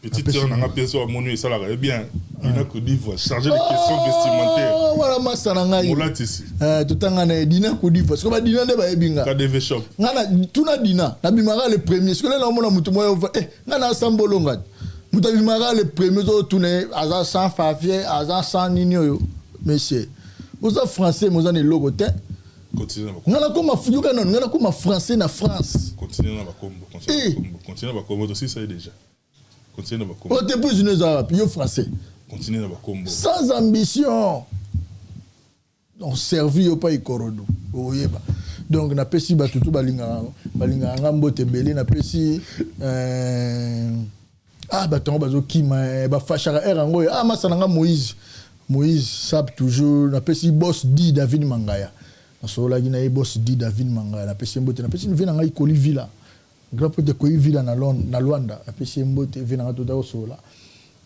petite sœur nanga peso monu ça la bien il a que d'Ivoire charger les questions vestimentaires voilà masana ngai molatisi tout tanga na dina ko d'Ivoire parce que ba dina de ba ebinga KDV shop ngana tuna dina na bimara le premier parce que là on a mutu moyo ngana sambolonga mutu bimara le premier zo tourner aza sans fafier aza sans ninyo monsieur vous êtes français vous en est logo te continue ngana ko mafuka non ngana ko ma français na France continue na bakombo continue na bakombo aussi ça déjà continue na bakombo o te plus une arabe yo français continue na bakombo sans ambition on servi yo pas ikorodo oyeba donc na pesi batutu balinga ngambo tebele na pesi batongo bazo kima ba fashara erango masana nga Moïse sap toujours na pesi boss di David Mangaya nasola gina e boss di David Manga na pesi mbote na pesi vina ngai koli villa grand pote koli villa na Luanda na pesi mbote vina nga tota osola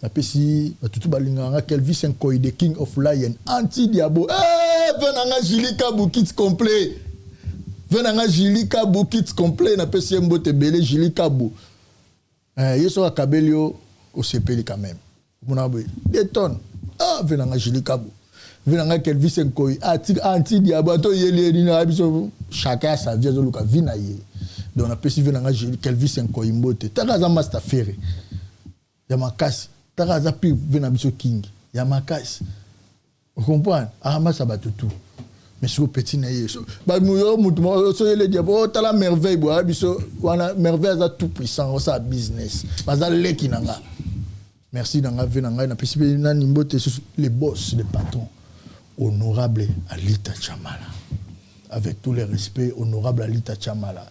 na pesi batutu balinga nga Kelvis Nkoi the king of lion anti diabo vina nga Jilika Bukit complet vina nga Jilika Bukit complet na pesi mbote belé Jilika Bu yeso akabelio osepeli quand même mona boy des tonnes vina nga Jilika Bu vina Kelvis Nkoi anti diabo to yeli na biso chacun sa vie zo luka vina ye donc na pesi vina Kelvis Nkoi mbote takaza master ferry ya makasi takaza pi vina biso king ya makasi vous comprenez masa batutu mais sur petit na ye ba muyo mutu so yeli diabo tala merveille bo biso wana merveille za tout puissant ça business baza leki nanga merci nanga vina ngai na pesi na nimbote les boss les patrons honorable Alita Chamala. Avec tous les respects, honorable Alita Chamala.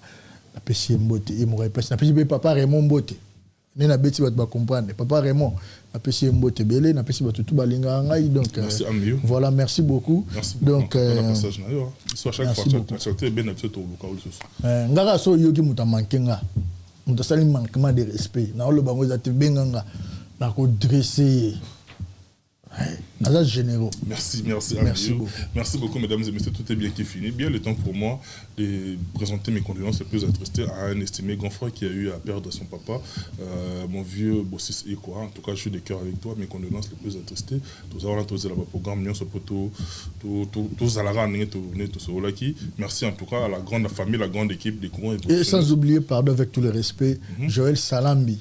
La PC Mbote, il m'aurait pas. La PC Papa Raymond Mbote. Né na beti va comprendre. Papa Raymond, la PC Mbote belé, la PC va tout balinga ngai donc. Merci Amio. Voilà, merci beaucoup. Merci beaucoup. Donc passage na yo. Soit chaque fois tu as bien habitué au local ce. Ngara so yoki muta mankenga. Muta sali manquement de respect. Na lo bango za te benganga. Na ko dresser. Généraux. Merci beaucoup. Merci beaucoup, mesdames et messieurs. Tout est bien qui finit. Bien le temps pour moi de présenter mes condoléances les plus attristées à un estimé grand frère qui a eu à perdre son papa, mon vieux Bossis Ekwa. En tout cas, je suis de cœur avec toi. Mes condoléances les plus attristées. Tous avons tous le programme, nous sommes tous à la rane, merci en tout cas à la grande famille, la grande équipe des Congo. Et sans oublier, pardon, avec tout le respect, Joël Salambi.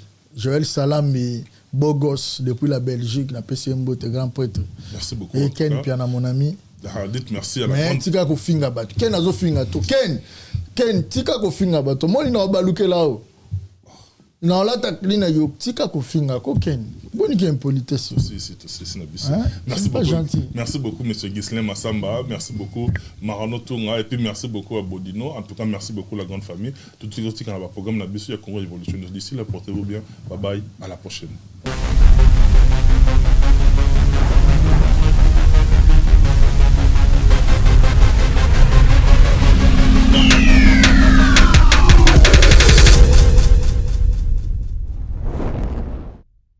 Beau gosse depuis la Belgique, la PCMBO, grand prêtre. Merci beaucoup. Et Ken Piana, mon ami. Dites merci à la grande. Tika ko finga bato. Ken azo finga to. Ken tika ko finga bato. Moi ina baluke lao. Na la taklina yo tika ko finga ko Ken. Bonne qui impolitesse. Merci beaucoup. Gentil. Merci beaucoup monsieur Ghislain Massamba. Merci beaucoup Marano Tunga et puis merci beaucoup à Bodino. En tout cas, merci beaucoup la grande famille. Tout ce qui est dans le programme Nabisu ya Congo Evolution. D'ici là, portez-vous bien. Bye bye. À la prochaine.